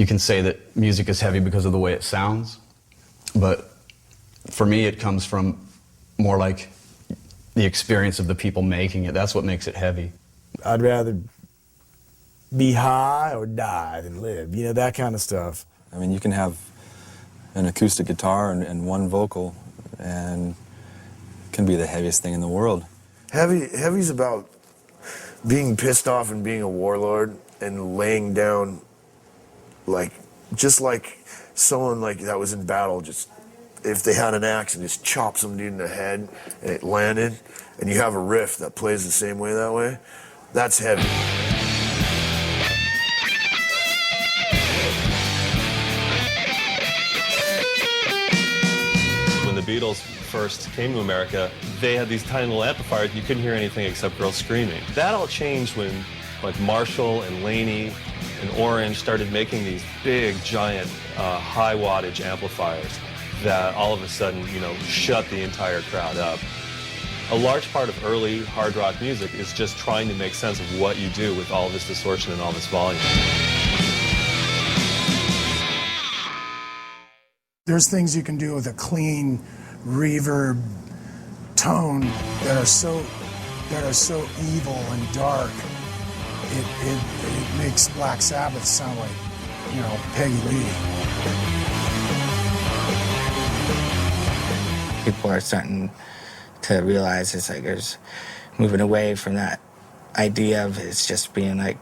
you can say that music is heavy because of the way it sounds, but for me it comes from more like the experience of the people making it. That's what makes it heavy. I'd rather be high or die than live, you know, that kind of stuff. I mean, you can have an acoustic guitar and one vocal, and it can be the heaviest thing in the world. Heavy's about being pissed off and being a warlord and laying down, like, just like someone like that was in battle, just if they had an axe and just chop some dude in the head and it landed, and you have a riff that plays the same way that way, that's heavy. When the Beatles first came to America, they had these tiny little amplifiers. You couldn't hear anything except girls screaming. That all changed when like Marshall and Laney and Orange started making these big, giant, high wattage amplifiers that all of a sudden, you know, shut the entire crowd up. A large part of early hard rock music is just trying to make sense of what you do with all this distortion and all this volume. There's things you can do with a clean reverb tone that are so evil and dark. It makes Black Sabbath sound like, you know, Peggy Lee. People are starting to realize it's like there's moving away from that idea of it's just being like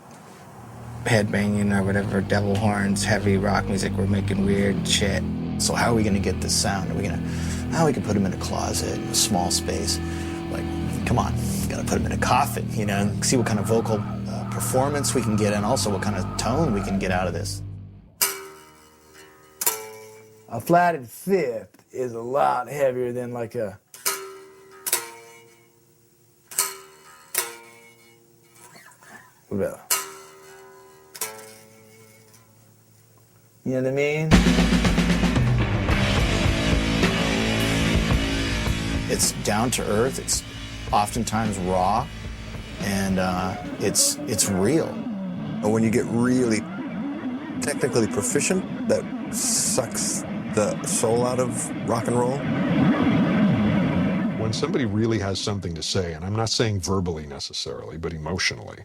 headbanging or whatever, devil horns, heavy rock music. We're making weird shit. So how are we gonna get this sound? How we can put them in a closet, in a small space? Like, come on, gotta put them in a coffin, you know, and see what kind of vocal performance we can get and also what kind of tone we can get out of this. A flatted fifth is a lot heavier than like a... What about... You know what I mean? It's down to earth, it's oftentimes raw, and it's real. When you get really technically proficient, that sucks the soul out of rock and roll. When somebody really has something to say, and I'm not saying verbally necessarily, but emotionally,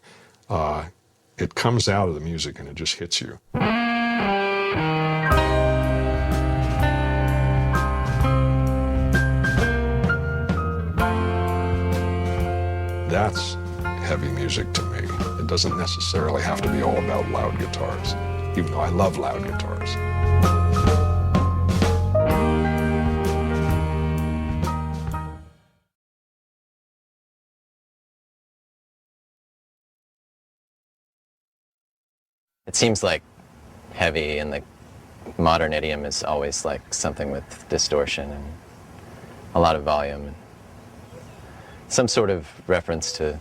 it comes out of the music and it just hits you. That's heavy music to me. It doesn't necessarily have to be all about loud guitars, even though I love loud guitars. It seems like heavy in the modern idiom is always like something with distortion and a lot of volume and some sort of reference to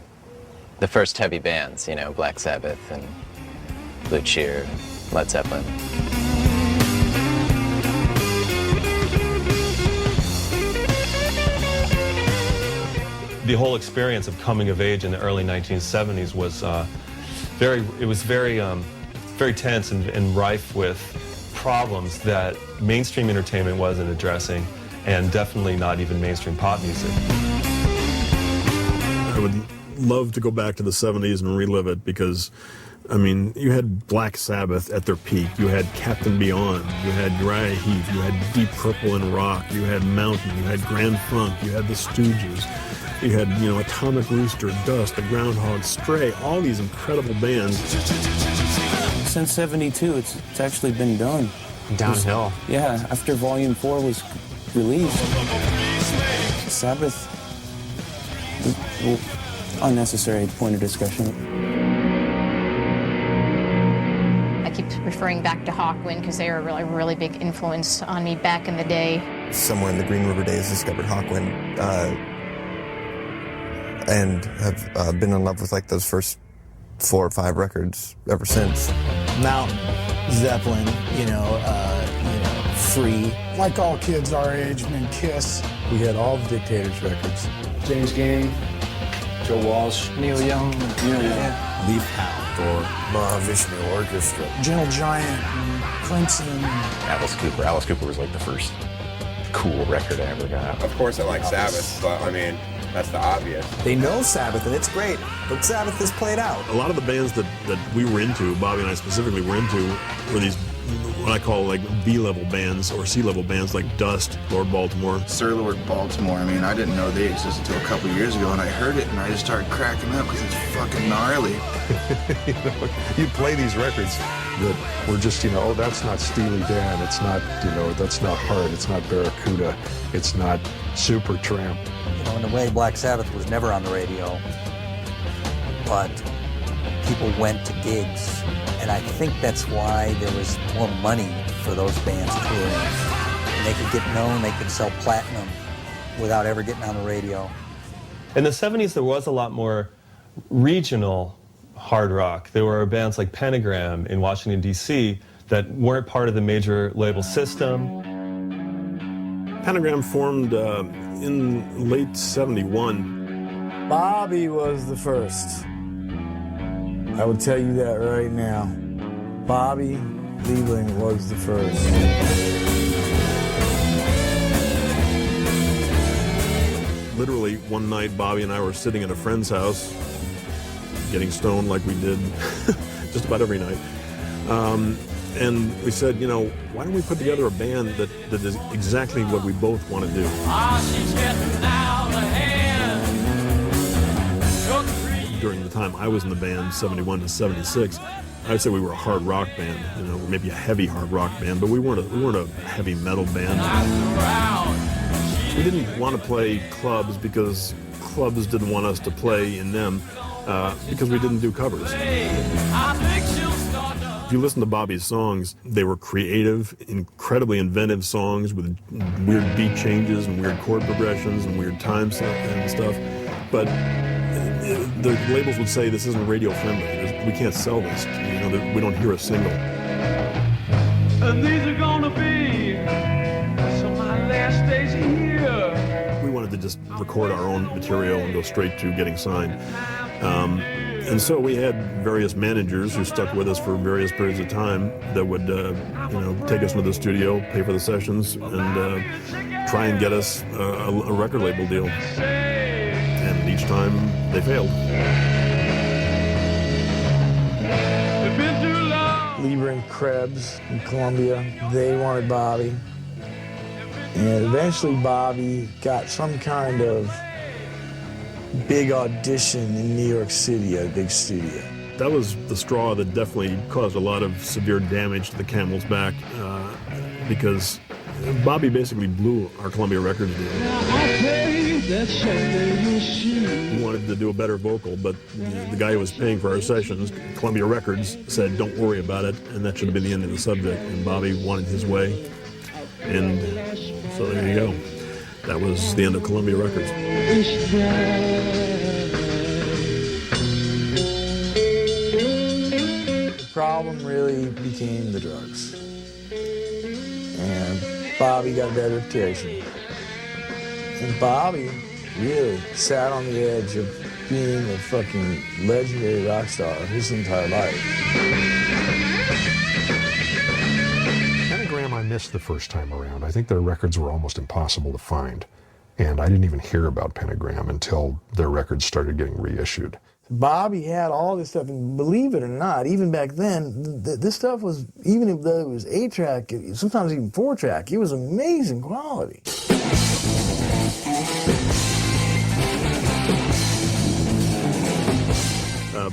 the first heavy bands, you know, Black Sabbath and Blue Cheer, Led Zeppelin. The whole experience of coming of age in the early 1970s was very tense and rife with problems that mainstream entertainment wasn't addressing, and definitely not even mainstream pop music. I would love to go back to the 70s and relive it because, I mean, you had Black Sabbath at their peak, you had Captain Beyond, you had Uriah Heep, you had Deep Purple and rock, you had Mountain, you had Grand Funk, you had the Stooges, you had, you know, Atomic Rooster, Dust, the Groundhog, Stray, all these incredible bands. Since '72, it's actually been done. Downhill. Yeah, after Volume 4 was released. Sabbath, unnecessary point of discussion. I keep referring back to Hawkwind because they were a really big influence on me back in the day. Somewhere in the Green River days, discovered Hawkwind, and have been in love with like those first 4 or 5 records ever since. Mountain, Zeppelin, you know, Free. Like all kids our age, and then Kiss. We had all the Dictators records. James Gang, Joe Walsh, Neil Young, Leaf Hound or Mahavishnu Orchestra. Gentle Giant, and Clinton. Alice Cooper. Alice Cooper was like the first cool record I ever got. Of course I like Sabbath, but I mean, that's the obvious. They know Sabbath, and it's great, but Sabbath is played out. A lot of the bands that we were into, Bobby and I specifically were into, were these what I call like B-level bands or C-level bands like Dust, Lord Baltimore. Sir Lord Baltimore, I mean, I didn't know they existed until a couple years ago, and I heard it, and I just started cracking up because it's fucking gnarly. You know, you'd play these records that were just, you know, oh, that's not Steely Dan, it's not, you know, that's not Heart, it's not Barracuda, it's not Supertramp. You know, in a way, Black Sabbath was never on the radio, but people went to gigs, and I think that's why there was more money for those bands touring. And they could get known, they could sell platinum without ever getting on the radio. In the 70s, there was a lot more regional hard rock. There were bands like Pentagram in Washington, D.C. that weren't part of the major label system. Pentagram formed in late 71. Bobby was the first. I will tell you that right now. Bobby Liebling was the first. Literally, one night, Bobby and I were sitting at a friend's house, getting stoned like we did just about every night. And we said, you know, why don't we put together a band that is exactly what we both want to do? During the time I was in the band, 71 to 76, I would say we were a hard rock band, you know, maybe a heavy hard rock band, but we weren't a heavy metal band. We didn't want to play clubs because clubs didn't want us to play in them because we didn't do covers. If you listen to Bobby's songs, they were creative, incredibly inventive songs with weird beat changes and weird chord progressions and weird times and stuff. But the labels would say this isn't radio friendly. We can't sell this. You know, we don't hear a single. And these are gonna be some of my last days here. We wanted to just record our own material and go straight to getting signed. And so we had various managers who stuck with us for various periods of time that would, you know, take us into the studio, pay for the sessions, and try and get us a record label deal. And each time they failed. Lieber and Krebs in Columbia, they wanted Bobby. And eventually Bobby got some kind of big audition in New York City at a big studio. That was the straw that definitely caused a lot of severe damage to the camel's back because Bobby basically blew our Columbia Records deal. We wanted to do a better vocal, but the guy who was paying for our sessions, Columbia Records, said don't worry about it, and that should have been the end of the subject. And Bobby wanted his way, and so there you go. That was the end of Columbia Records. The problem really became the drugs. And Bobby got a bad reputation. And Bobby really sat on the edge of being a fucking legendary rock star his entire life. Pentagram I missed the first time around. I think their records were almost impossible to find. And I didn't even hear about Pentagram until their records started getting reissued. Bobby had all this stuff, and believe it or not, even back then, this stuff was, even though it was 8-track, sometimes even 4-track, it was amazing quality.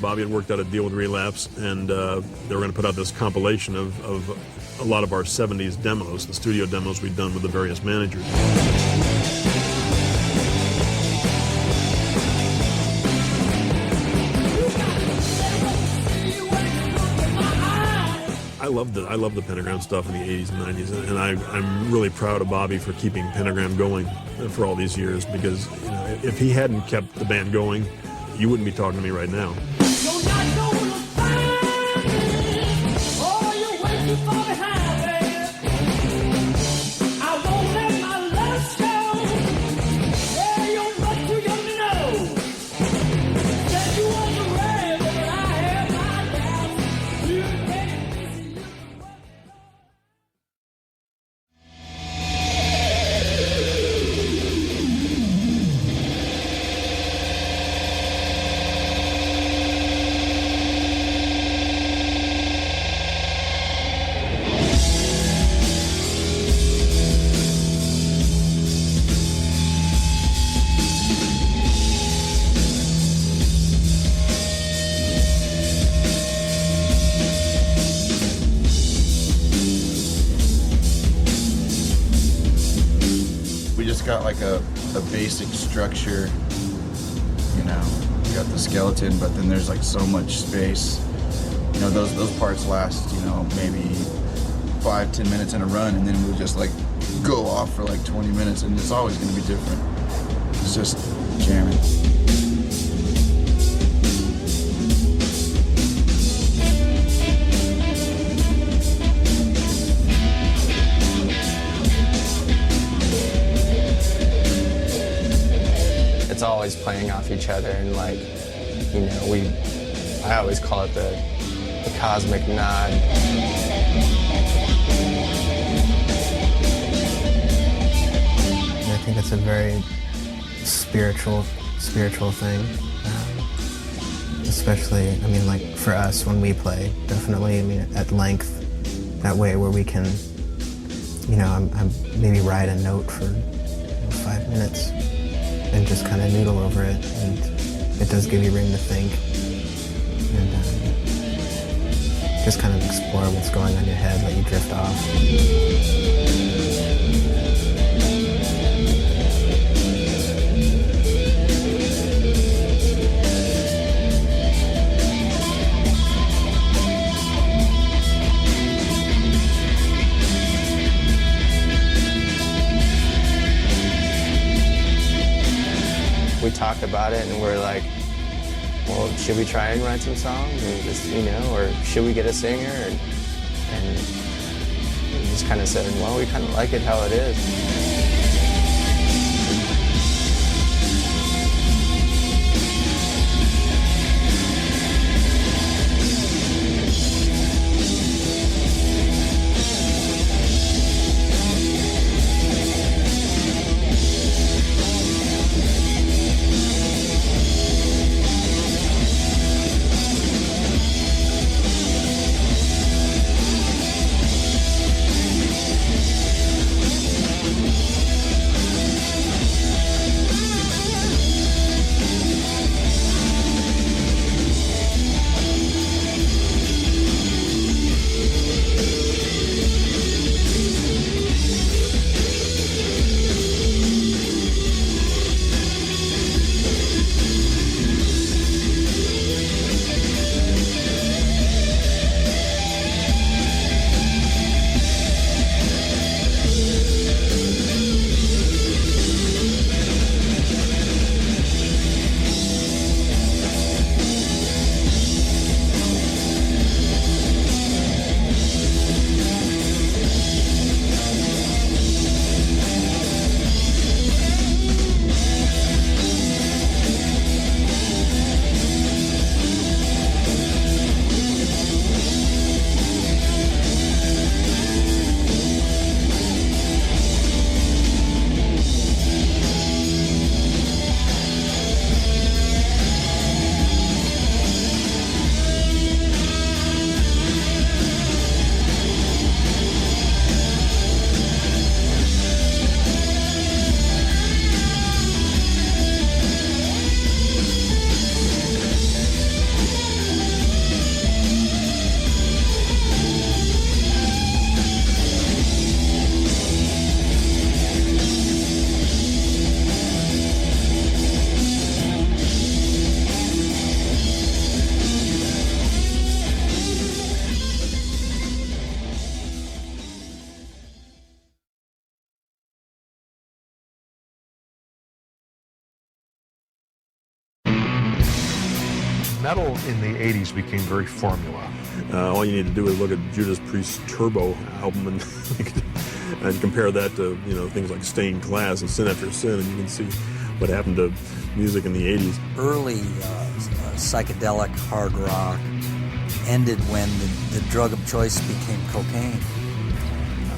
Bobby had worked out a deal with Relapse, and they were going to put out this compilation of a lot of our 70s demos, the studio demos we'd done with the various managers. I love the Pentagram stuff in the 80s and 90s, and I'm really proud of Bobby for keeping Pentagram going for all these years, because you know, if he hadn't kept the band going, you wouldn't be talking to me right now. got like a basic structure, you know. You got the skeleton, but then there's like so much space. You know, those parts last, you know, maybe 5-10 minutes in a run, and then we'll just like go off for like 20 minutes, and it's always going to be different. It's just jamming. It's always playing off each other, and like, you know, I always call it the cosmic nod. I think it's a very spiritual thing, especially, I mean, like for us when we play, definitely, I mean, at length, that way where we can, you know, I'm maybe write a note for 5 minutes and just kind of noodle over it, and it does give you room to think and just kind of explore what's going on in your head, let you drift off. We talked about it and we're like, well, should we try and write some songs and just, you know, or should we get a singer? And we just kind of said, well, we kind of like it how it is. Metal in the 80s became very formula. All you need to do is look at Judas Priest's Turbo album and compare that to, you know, things like Stained Glass and Sin After Sin, and you can see what happened to music in the 80s. Early psychedelic hard rock ended when the drug of choice became cocaine.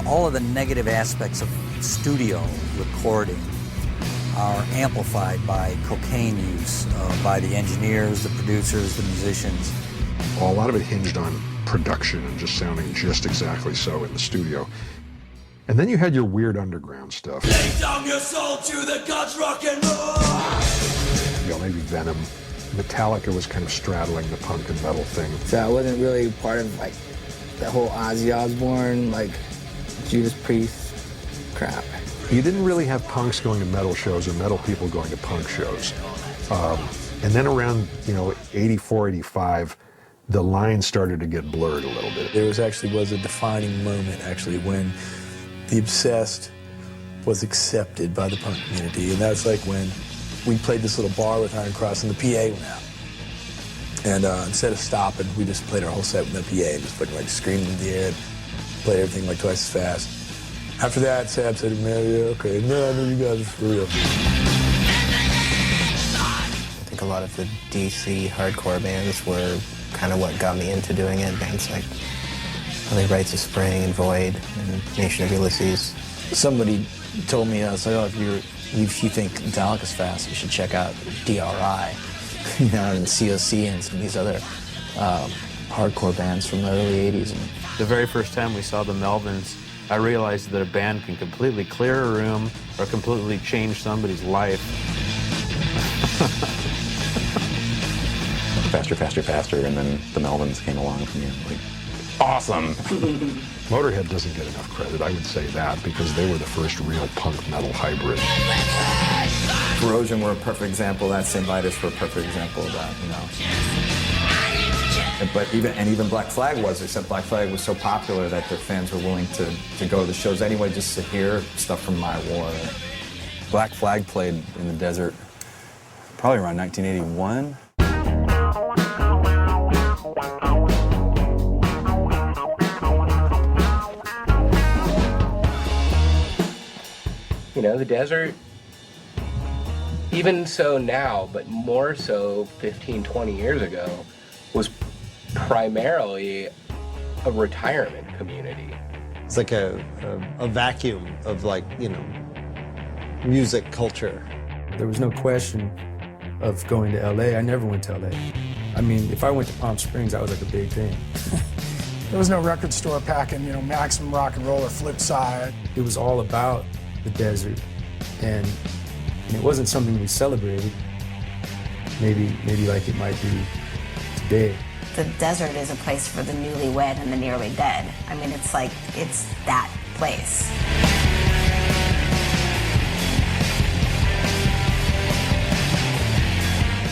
All of the negative aspects of studio recording are amplified by cocaine use, by the engineers, the producers, the musicians. Well, a lot of it hinged on production and just sounding just exactly so in the studio. And then you had your weird underground stuff. Lay down your soul to the gods, rock and roll. You know, maybe Venom. Metallica was kind of straddling the punk and metal thing. So I wasn't really part of like the whole Ozzy Osbourne, like Judas Priest crap. You didn't really have punks going to metal shows or metal people going to punk shows. And then around, 84, 85, the lines started to get blurred a little bit. There was a defining moment, actually, when the Obsessed was accepted by the punk community. And that's like when we played this little bar with Iron Cross and the PA went out. And instead of stopping, we just played our whole set with no PA and just fucking like screamed in the air, played everything like twice as fast. After that, Sab said, "Man, yeah, okay, no, I know you guys are for real." I think a lot of the DC hardcore bands were kind of what got me into doing it. Bands like Rites of Spring and Void and Nation of Ulysses. Somebody told me, if you think Metallica's fast, you should check out DRI, and COC and some of these other hardcore bands from the early 80s. The very first time we saw the Melvins, I realized that a band can completely clear a room or completely change somebody's life. Faster, faster, faster, and then the Melvins came along from you. Like, awesome! Motorhead doesn't get enough credit, I would say that, because they were the first real punk metal hybrid. Corrosion were a perfect example of that. St. Vitus were a perfect example of that, But even Black Flag was, except Black Flag was so popular that their fans were willing to go to the shows anyway just to hear stuff from My War. Black Flag played in the desert probably around 1981. The desert, even so now, but more so 15, 20 years ago, was primarily a retirement community. It's like a vacuum of music culture. There was no question of going to LA. I never went to LA. I mean, if I went to Palm Springs, that was like a big thing. There was no record store packing, Maximum Rock and Roll or Flipside. It was all about the desert, and it wasn't something we celebrated. Maybe like it might be today. The desert is a place for the newlywed and the nearly dead. I mean, it's that place.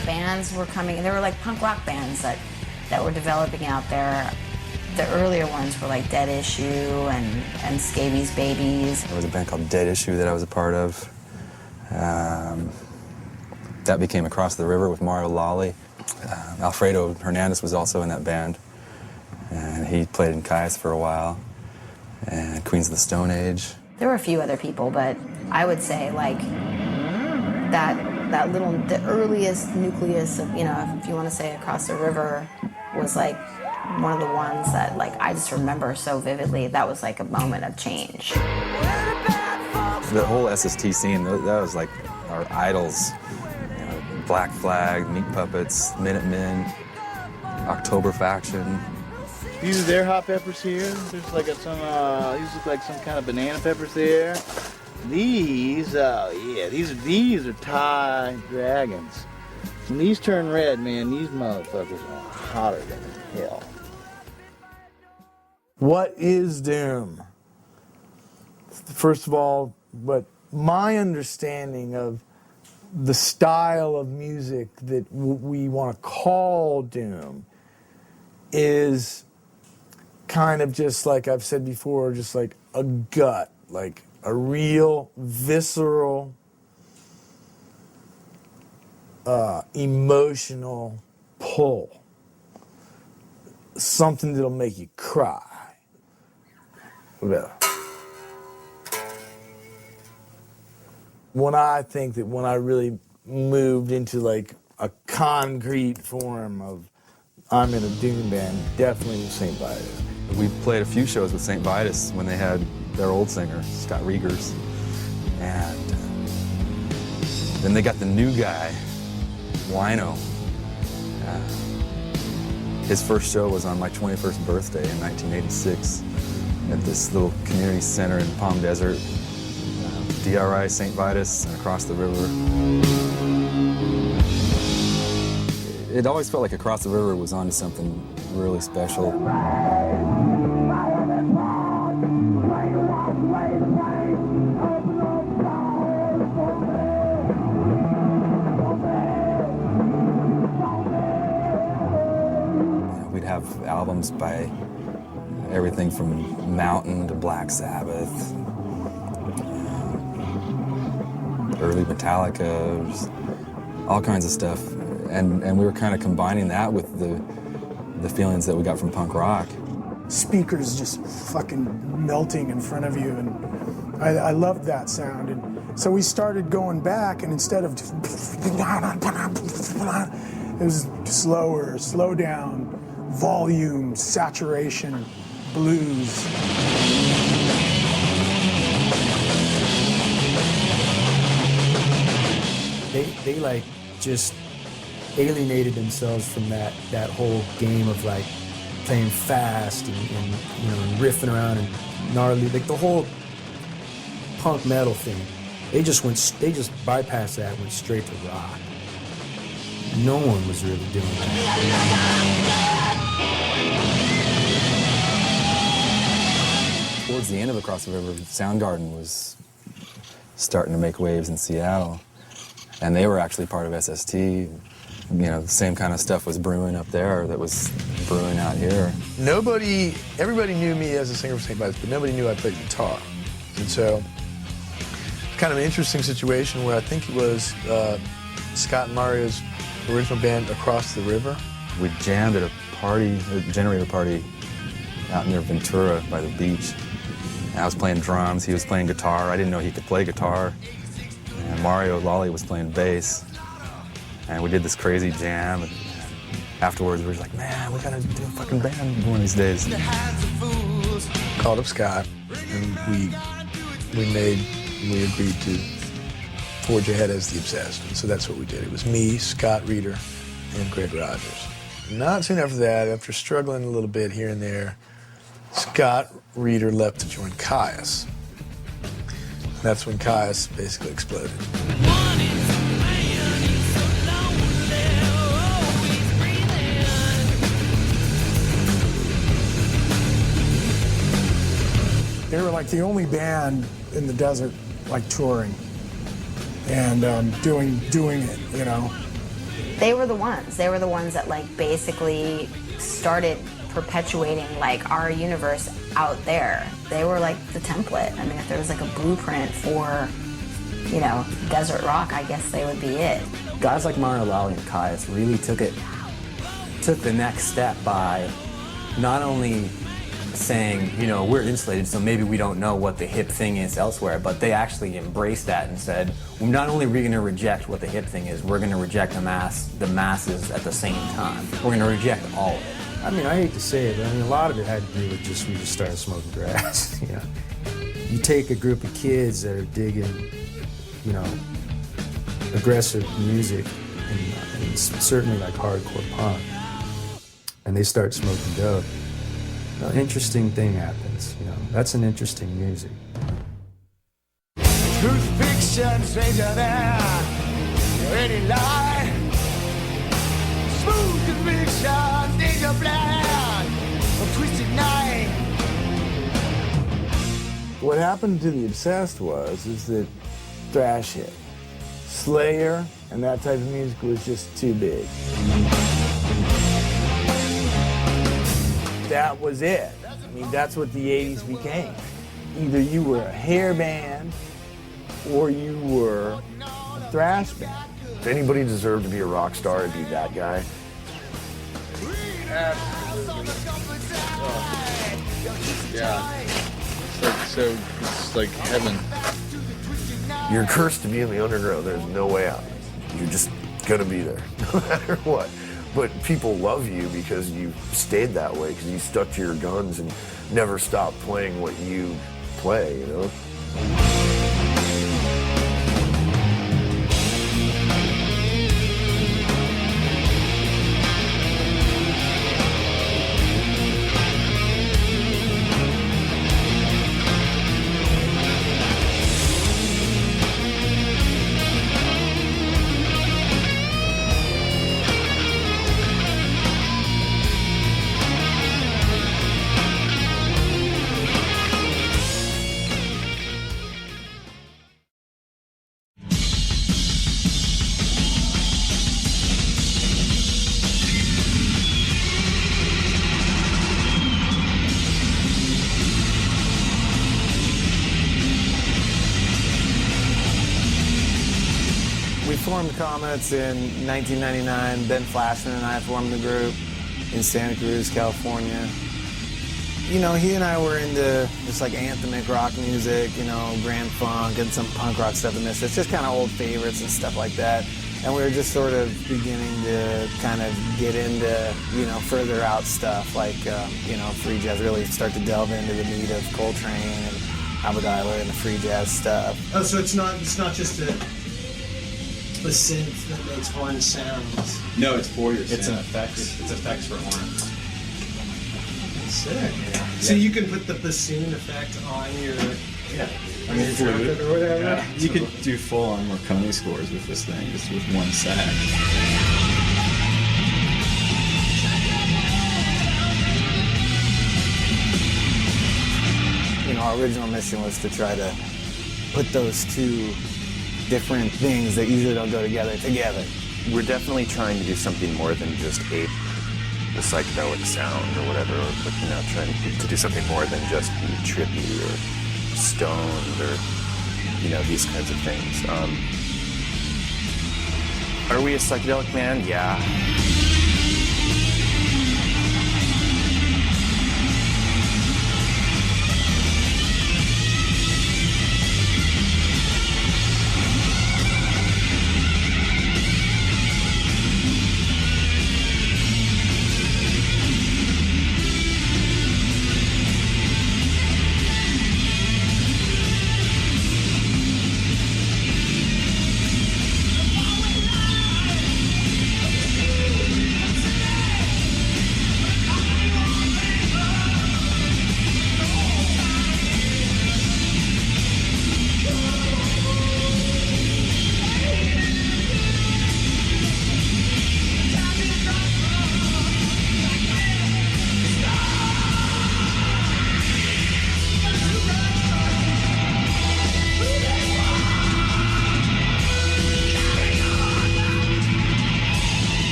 The bands were coming, and there were like punk rock bands that were developing out there. The earlier ones were like Dead Issue and Scabies Babies. There was a band called Dead Issue that I was a part of. That became Across the River with Mario Lawley. Alfredo Hernandez was also in that band, and he played in Caius for a while, and Queens of the Stone Age. There were a few other people, but I would say like the earliest nucleus of, if you want to say Across the River, was like one of the ones that I just remember so vividly. That was like a moment of change. The whole SST scene, that was like our idols. Black Flag, Meat Puppets, Minutemen, October Faction. These are their hot peppers here. There's these look like some kind of banana peppers there. These, these are Thai dragons. When these turn red, man, these motherfuckers are hotter than hell. What is doom? First of all, my understanding of the style of music that we want to call doom is kind of just like I've said before, just like a gut, like a real visceral, emotional pull. Something that'll make you cry. When I really moved into like a concrete form of I'm in a doom band, definitely St. Vitus. We played a few shows with St. Vitus when they had their old singer, Scott Riegers. And then they got the new guy, Wino. His first show was on my 21st birthday in 1986 at this little community center in Palm Desert. DRI, St. Vitus, and Across the River. It always felt like Across the River was onto something really special. albums by everything from Mountain to Black Sabbath, early Metallica, just all kinds of stuff. And we were kind of combining that with the feelings that we got from punk rock. Speakers just fucking melting in front of you, and I loved that sound. And so we started going back, and instead of just it was slower, slow down, volume, saturation, blues. They like just alienated themselves from that whole game of like playing fast and you know, and riffing around and gnarly, like the whole punk metal thing. They just bypassed that, went straight to rock. No one was really doing that. Towards the end of Across the River, Soundgarden was starting to make waves in Seattle, and they were actually part of SST. You know, the same kind of stuff was brewing up there that was brewing out here. Everybody knew me as a singer for St. Vitus, but nobody knew I played guitar. And so it's kind of an interesting situation where I think it was Scott and Mario's original band, Across the River. We jammed at a party, a generator party out near Ventura by the beach. And I was playing drums, he was playing guitar. I didn't know he could play guitar. And Mario Lolly was playing bass. And we did this crazy jam. And afterwards, we were like, man, we gotta do a fucking band one of these days. Called up Scott, and we agreed to forge ahead as The Obsessed. And so that's what we did. It was me, Scott Reeder, and Greg Rogers. Not soon after that, after struggling a little bit here and there, Scott Reeder left to join Caius. That's when Caius basically exploded. They were like the only band in the desert, like touring and doing it, you know. They were the ones. They were the ones that like basically started perpetuating like our universe out there. They were like the template. I mean, if there was like a blueprint for, you know, desert rock, I guess they would be it. Guys like Mario Lally and Caius really took the next step by not only saying, you know, we're insulated, so maybe we don't know what the hip thing is elsewhere, but they actually embraced that and said, well, not only are we going to reject what the hip thing is, we're going to reject the masses at the same time. We're going to reject all of it. I mean, I hate to say it, but I mean, a lot of it had to do with just we just started smoking grass. You know, you take a group of kids that are digging, you know, aggressive music and certainly like hardcore punk, and they start smoking dope. An interesting thing happens, you know. That's an interesting music. Truth fiction, stranger than any lie. Smooth conviction, danger plan, a twisted night. What happened to The Obsessed is that thrash hit. Slayer and that type of music was just too big. That was it. I mean, that's what the 80s became. Either you were a hair band or you were a thrash band. If anybody deserved to be a rock star, it'd be that guy. Yeah. It's like heaven. You're cursed to be in the underground. There's no way out. You're just gonna be there, no matter what. But people love you because you stayed that way, because you stuck to your guns and never stopped playing what you play, you know? formed Comets in 1999. Ben Flashman and I formed the group in Santa Cruz, California. You know, he and I were into just like anthemic rock music, you know, Grand Funk and some punk rock stuff in this. It's just kind of old favorites and stuff like that. And we were just sort of beginning to kind of get into, you know, further out stuff like, you know, free jazz, really start to delve into the meat of Coltrane and Abadila and the free jazz stuff. Oh, so it's not just a synth that makes one sound. No, it's for your It's synth. an effects. It's effects for horns. Sick. Yeah. So you can put the bassoon effect on your I mean, trumpet or whatever. Yeah. You could do full-on Marconi scores with this thing, just with one sack. You know, our original mission was to try to put those two different things that usually don't go together. We're definitely trying to do something more than just ape the psychedelic sound or whatever, but, you know, trying to do something more than just be trippy or stoned or, you know, these kinds of things. Are we a psychedelic band? Yeah.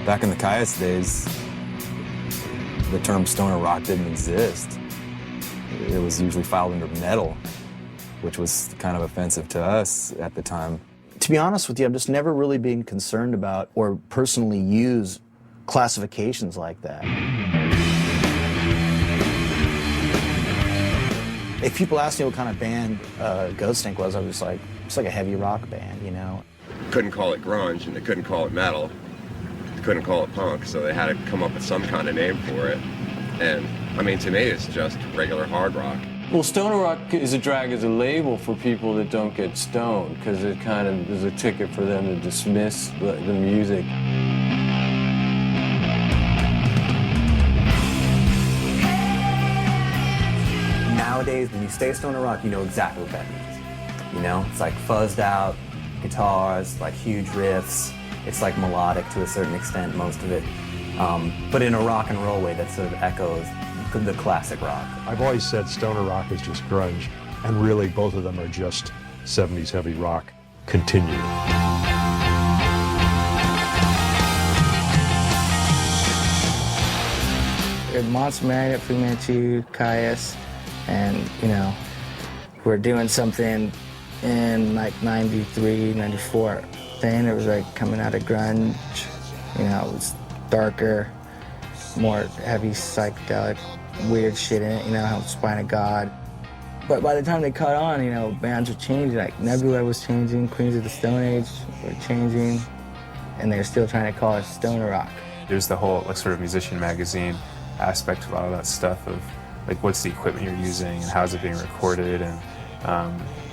Back in the Caius days, the term stoner rock didn't exist. It was usually filed under metal, which was kind of offensive to us at the time. To be honest with you, I've just never really been concerned about or personally use classifications like that. If people ask me what kind of band Ghost Inc. was, I was like, it's like a heavy rock band, you know? Couldn't call it grunge and they couldn't call it metal. They couldn't call it punk, so they had to come up with some kind of name for it. And I mean, to me, it's just regular hard rock. Well, stoner rock is a drag as a label for people that don't get stoned, because it kind of is a ticket for them to dismiss the music. Nowadays, when you say stoner rock, you know exactly what that means. You know, it's like fuzzed out guitars, like huge riffs. It's like melodic to a certain extent, most of it. But in a rock and roll way that sort of echoes the classic rock. I've always said stoner rock is just grunge, and really both of them are just 70s heavy rock continued. Monster Magnet, Fu Manchu, Caius, and, you know, we're doing something in like 93, 94 thing. It was like coming out of grunge, You know, it was darker, more heavy psychedelic, weird shit in it, you know, how Spine of God. But by the time they caught on, you know, bands were changing, like Nebula was changing, Queens of the Stone Age were changing, and they're still trying to call it stoner rock. There's the whole like sort of musician magazine aspect of a lot of that stuff of like what's the equipment you're using and how's it being recorded, and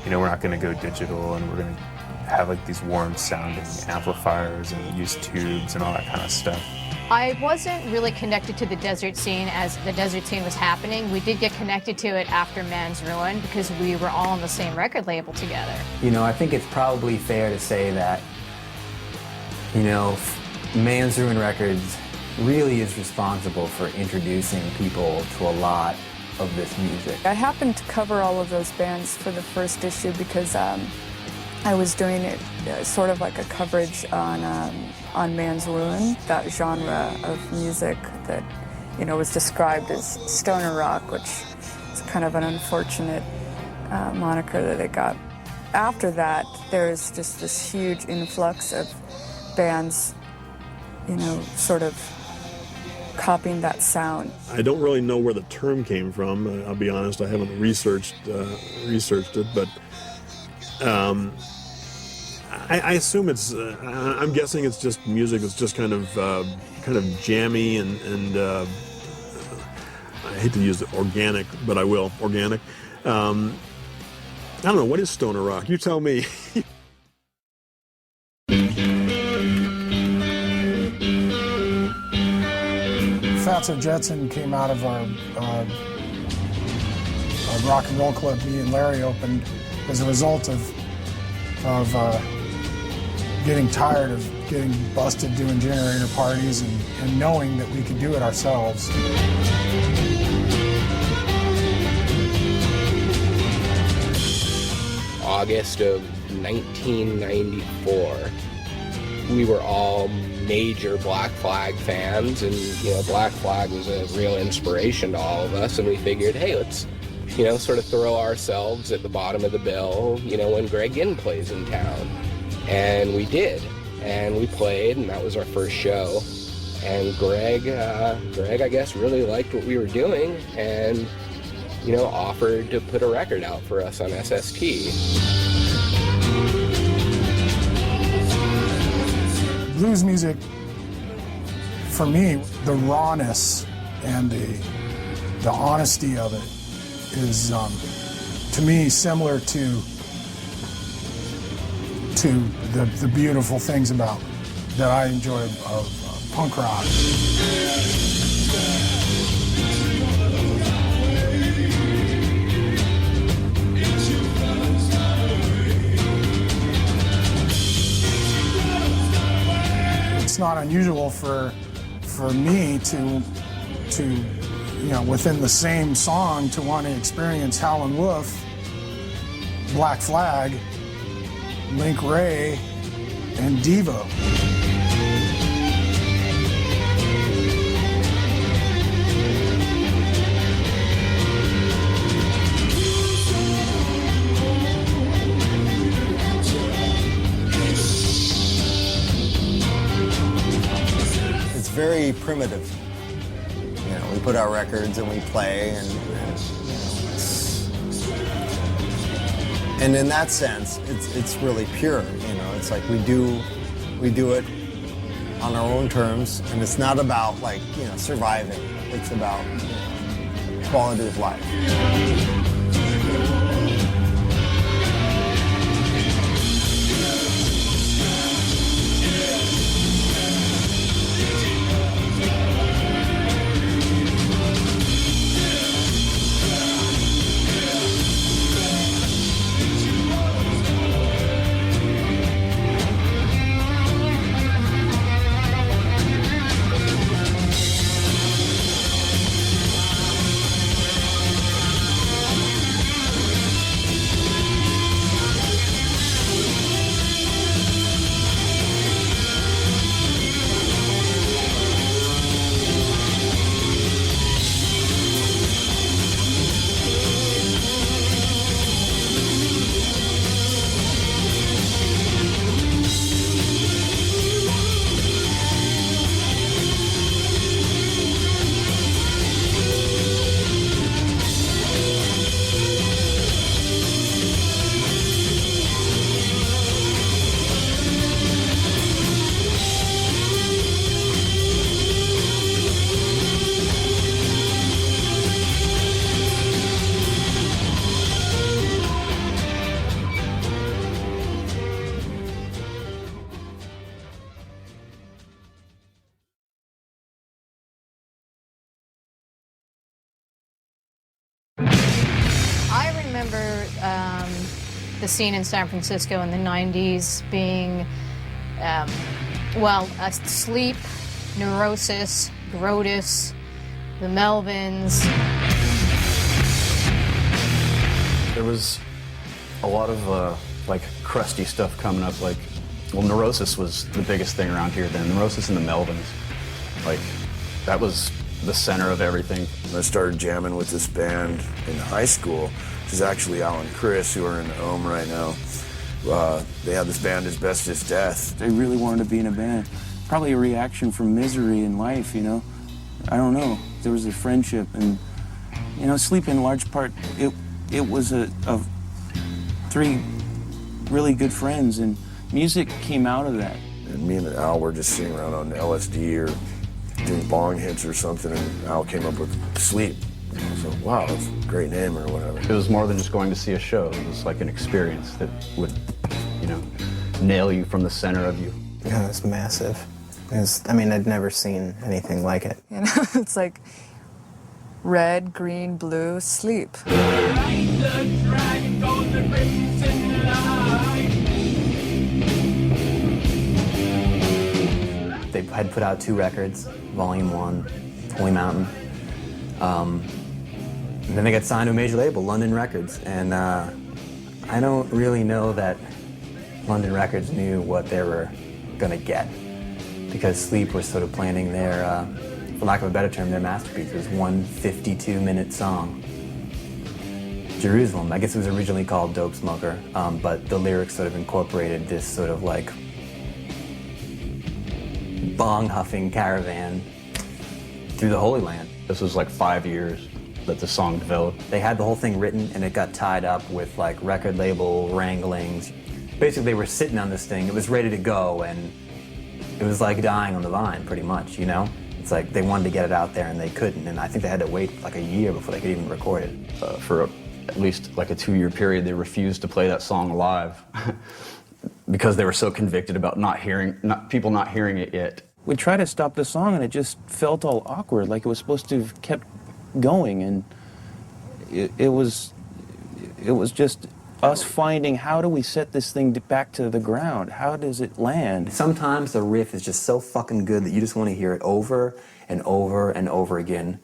you know, we're not going to go digital, and we're going to have like these warm sounding amplifiers and use tubes and all that kind of stuff. I wasn't really connected to the desert scene as the desert scene was happening. We did get connected to it after Man's Ruin because we were all on the same record label together. You know, I think it's probably fair to say that, you know, Man's Ruin Records really is responsible for introducing people to a lot of this music. I happened to cover all of those bands for the first issue because I was doing it sort of like a coverage on Man's Ruin, that genre of music that, you know, was described as stoner rock, which is kind of an unfortunate moniker that it got. After that, there's just this huge influx of bands, you know, sort of copying that sound. I don't really know where the term came from. I'll be honest, I haven't researched it, but I assume it's. I'm guessing it's just music that's just kind of jammy and I hate to use it organic, but I will organic. I don't know, what is stoner rock? You tell me. Fatso Jetson came out of our rock and roll club me and Larry opened as a result of getting tired of getting busted doing generator parties and knowing that we could do it ourselves. August of 1994, we were all major Black Flag fans, and you know, Black Flag was a real inspiration to all of us, and we figured, hey, let's, you know, sort of throw ourselves at the bottom of the bill, you know, when Greg Ginn plays in town. And we did, and we played, and that was our first show. And Greg, I guess, really liked what we were doing, and, you know, offered to put a record out for us on SST. Blues music, for me, the rawness and the honesty of it is, to me, similar to the beautiful things about that I enjoy of punk rock. It's not unusual for me to you know, within the same song to want to experience Howlin' Wolf, Black Flag, Link Ray, and Devo. It's very primitive. You know, we put out records and we play, and you know, and in that sense, it's really pure. You know, it's like we do it on our own terms, and it's not about, like, you know, surviving. It's about, you know, quality of life. remember the scene in San Francisco in the 90s being, Sleep, Neurosis, Grotus, the Melvins. There was a lot of like crusty stuff coming up. Like, well, Neurosis was the biggest thing around here then. Neurosis and the Melvins, like that was the center of everything. I started jamming with this band in high school, which is actually Al and Chris, who are in Ohm right now. They had this band, As Best As Death. They really wanted to be in a band. Probably a reaction from misery in life, you know? I don't know. There was a friendship, and, you know, Sleep in large part, it was a three really good friends, and music came out of that. And me and Al were just sitting around on LSD or doing bong hits or something, and Al came up with Sleep. So, wow, that's a great name or whatever. It was more than just going to see a show. It was like an experience that would, you know, nail you from the center of you. Yeah, it was massive. I mean, I'd never seen anything like it. You know, it's like red, green, blue, sleep. They had put out 2 records, Volume 1, Holy Mountain. And then they got signed to a major label, London Records. And I don't really know that London Records knew what they were gonna get, because Sleep was sort of planning their, for lack of a better term, their masterpiece. It was one 52-minute song. Jerusalem, I guess it was originally called Dope Smoker, but the lyrics sort of incorporated this sort of like bong-huffing caravan through the Holy Land. This was like 5 years that the song developed. They had the whole thing written, and it got tied up with like record label wranglings. Basically, they were sitting on this thing. It was ready to go, and it was like dying on the vine, pretty much, you know? It's like they wanted to get it out there, and they couldn't, and I think they had to wait like a year before they could even record it. For at least like a 2-year period, they refused to play that song live because they were so convicted about people not hearing it yet. We tried to stop the song, and it just felt all awkward, like it was supposed to have kept going, and it was just us finding, how do we set this thing back to the ground? How does it land? Sometimes the riff is just so fucking good that you just want to hear it over and over and over again.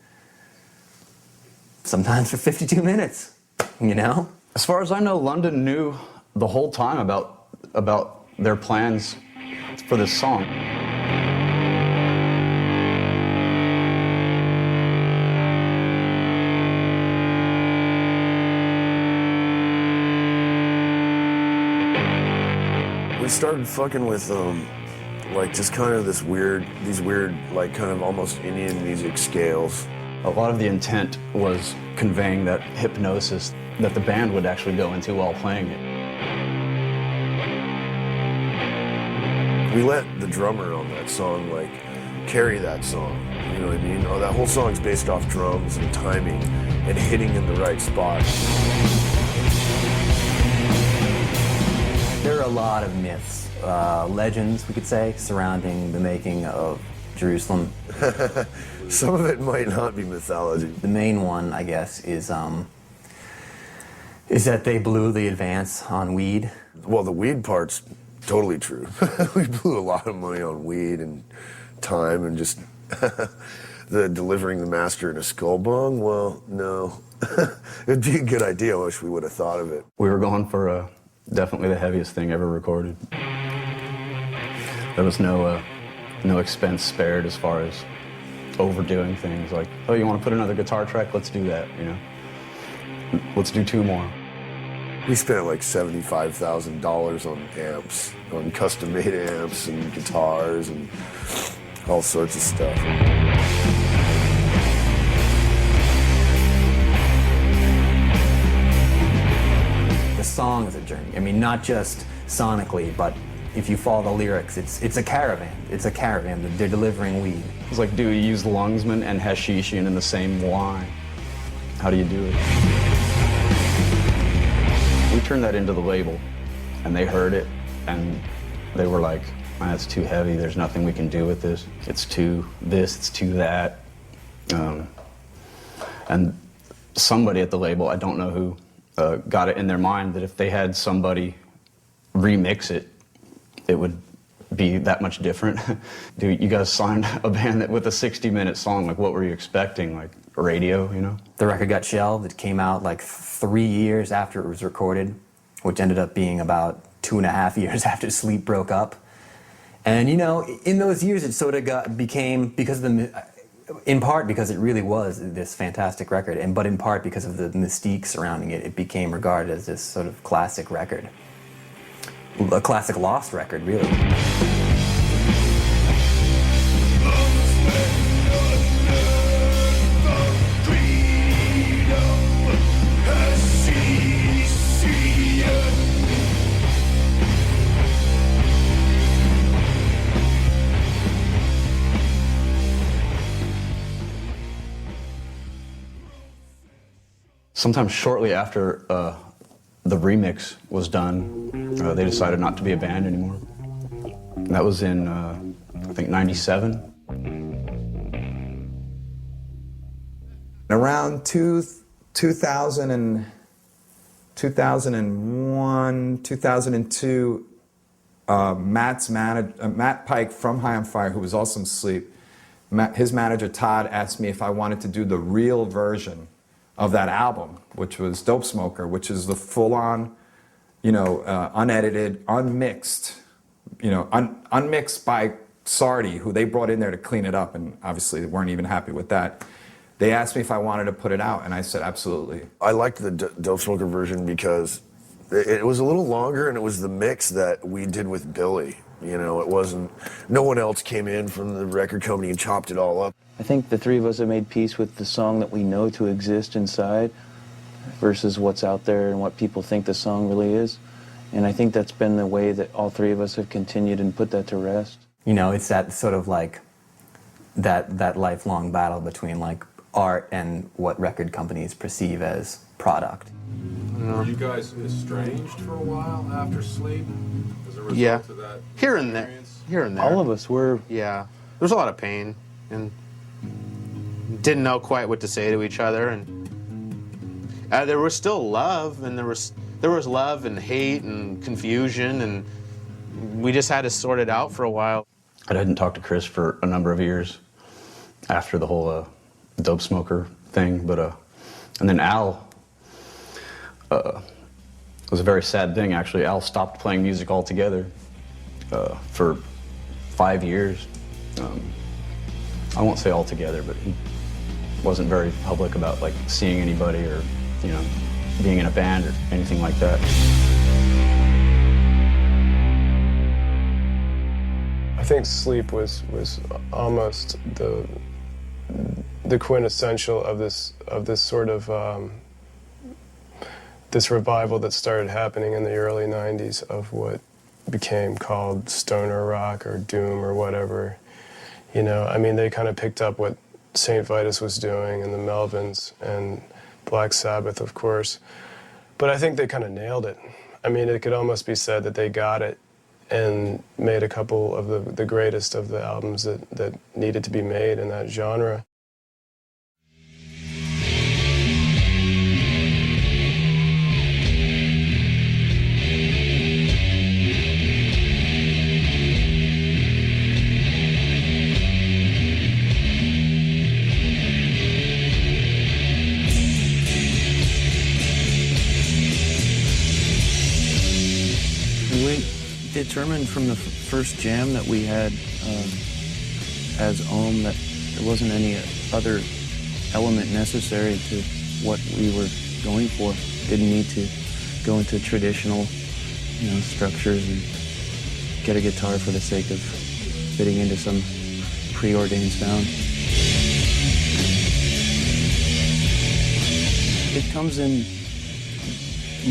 Sometimes for 52 minutes, you know? As far as I know, London knew the whole time about their plans for this song. We started fucking with like just kind of these weird, like kind of almost Indian music scales. A lot of the intent was conveying that hypnosis that the band would actually go into while playing it. We let the drummer on that song like carry that song, you know what I mean? Oh, that whole song's based off drums and timing and hitting in the right spot. There are a lot of myths, legends, we could say, surrounding the making of Jerusalem. Some of it might not be mythology. The main one, I guess, is that they blew the advance on weed. Well, the weed part's totally true. We blew a lot of money on weed and time and just the delivering the master in a skull bong. Well, no. It'd be a good idea. I wish we would have thought of it. We were going for definitely the heaviest thing ever recorded. There was no expense spared as far as overdoing things. Like, oh, you want to put another guitar track? Let's do that, you know? Let's do 2 more. We spent like $75,000 on amps, on custom-made amps and guitars and all sorts of stuff. The song is a journey. I mean, not just sonically, but if you follow the lyrics, it's a caravan. It's a caravan. They're delivering weed. It's like, do you use Lungsman and Hashishian in the same line? How do you do it? We turned that into the label, and they heard it, and they were like, man, it's too heavy. There's nothing we can do with this. It's too this, it's too that. And somebody at the label, I don't know who, got it in their mind that if they had somebody remix it, it would be that much different. Dude, you guys signed a band that with a 60-minute song, like what were you expecting? Like radio, you know? The record got shelved. It came out like 3 years after it was recorded, which ended up being about 2.5 years after Sleep broke up. And you know, in those years it sort of became, because of the, in part because it really was this fantastic record, but in part because of the mystique surrounding it, it became regarded as this sort of classic record. A classic lost record, really. Sometime shortly after the remix was done, they decided not to be a band anymore. And that was in, I think, 97. Around 2001, 2002, Matt Pike from High on Fire, who was also in Sleep, his manager Todd asked me if I wanted to do the real version of that album, which was Dope Smoker, which is the full-on, you know, unedited, unmixed, you know, unmixed by Sardi, who they brought in there to clean it up, and obviously they weren't even happy with that. They asked me if I wanted to put it out, and I said absolutely. I liked the Dope Smoker version because it was a little longer, and it was the mix that we did with Billy. You know, it wasn't, no one else came in from the record company and chopped it all up. I think the three of us have made peace with the song that we know to exist inside versus what's out there and what people think the song really is. And I think that's been the way that all three of us have continued and put that to rest. You know, it's that sort of like, that lifelong battle between like art and what record companies perceive as product. Were you guys estranged for a while after Sleep as a result of that? Here and there. Here and there. All of us were. Yeah. There was a lot of pain and didn't know quite what to say to each other, and there was still love, and there was love and hate and confusion, and we just had to sort it out for a while. I didn't talk to Chris for a number of years after the whole Dope Smoker thing, but and then Al, it was a very sad thing actually. Al stopped playing music altogether for 5 years. I won't say altogether, but he wasn't very public about like seeing anybody or, you know, being in a band or anything like that. I think Sleep was almost the quintessential of this sort of this revival that started happening in the early 90s of what became called stoner rock or doom or whatever. You know, I mean, they kind of picked up what St. Vitus was doing and the Melvins and Black Sabbath, of course. But I think they kind of nailed it. I mean, it could almost be said that they got it and made a couple of the greatest of the albums that needed to be made in that genre. Determined from the first jam that we had as Ohm that there wasn't any other element necessary to what we were going for. Didn't need to go into traditional, you know, structures and get a guitar for the sake of fitting into some preordained sound. It comes in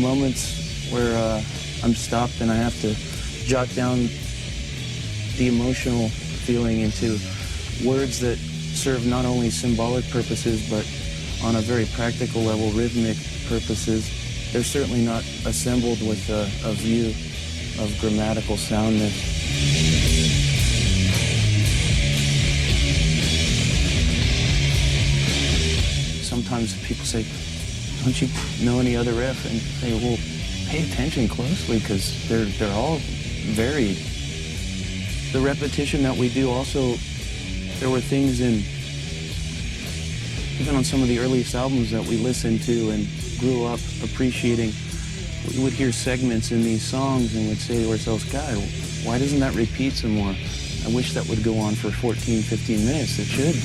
moments where I'm stopped and I have to jot down the emotional feeling into words that serve not only symbolic purposes, but on a very practical level, rhythmic purposes. They're certainly not assembled with a view of grammatical soundness. Sometimes people say, don't you know any other riff? And say, well, pay attention closely because they're all varied. The repetition that we do also, there were things in, even on some of the earliest albums that we listened to and grew up appreciating, we would hear segments in these songs and would say to ourselves, God, why doesn't that repeat some more? I wish that would go on for 14, 15 minutes. It should.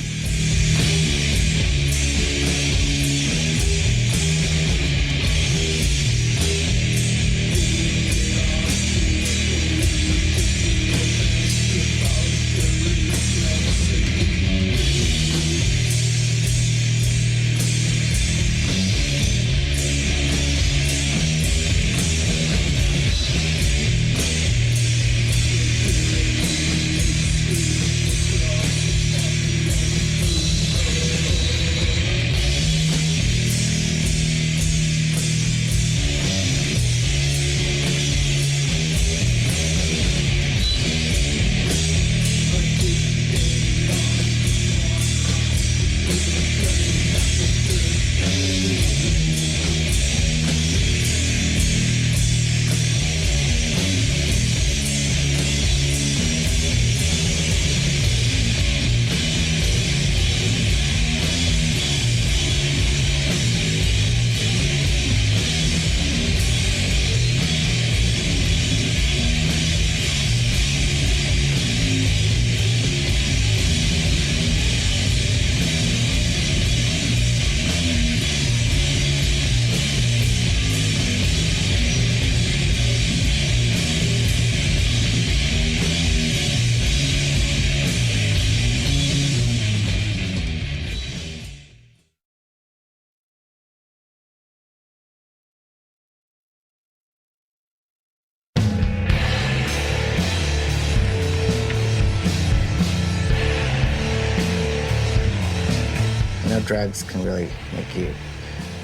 No drugs can really make you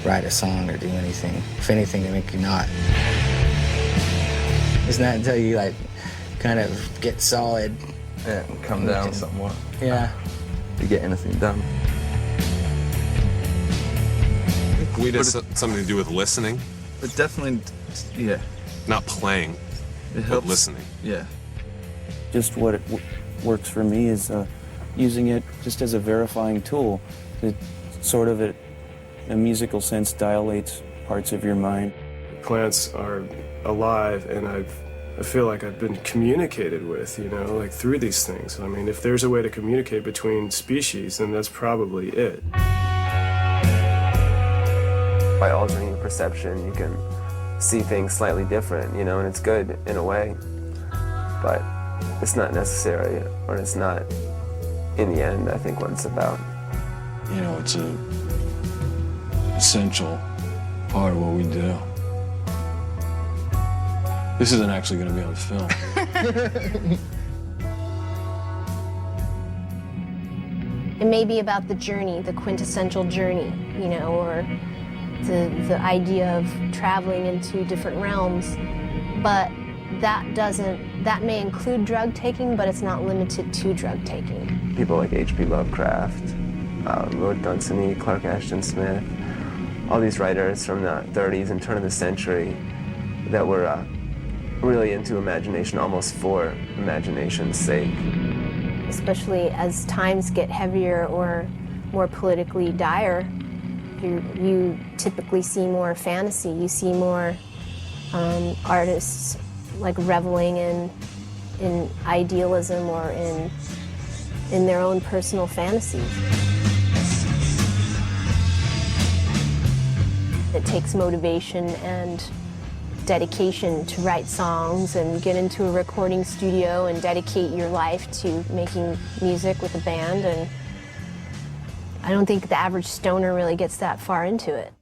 write a song or do anything. If anything, they make you not. It's not until you like kind of get solid. Yeah, and come down somewhat. Yeah. To get anything done. Weed has something to do with listening. It definitely, yeah. Not playing, It but helps. listening. Yeah. Just what it works for me is using it just as a verifying tool. It sort of, in a musical sense, dilates parts of your mind. Plants are alive, and I feel like I've been communicated with, you know, like through these things. I mean, if there's a way to communicate between species, then that's probably it. By altering your perception, you can see things slightly different, you know, and it's good in a way, but it's not necessary, or it's not, in the end, I think, what it's about. You know, it's a essential part of what we do. This isn't actually going to be on film. It may be about the journey, the quintessential journey, you know, or the idea of traveling into different realms, but that may include drug taking, but it's not limited to drug taking. People like H.P. Lovecraft, Lord Dunsany, Clark Ashton Smith, all these writers from the 30s and turn of the century that were really into imagination, almost for imagination's sake. Especially as times get heavier or more politically dire, you typically see more fantasy. You see more artists like reveling in idealism or in their own personal fantasies. It takes motivation and dedication to write songs and get into a recording studio and dedicate your life to making music with a band, and I don't think the average stoner really gets that far into it.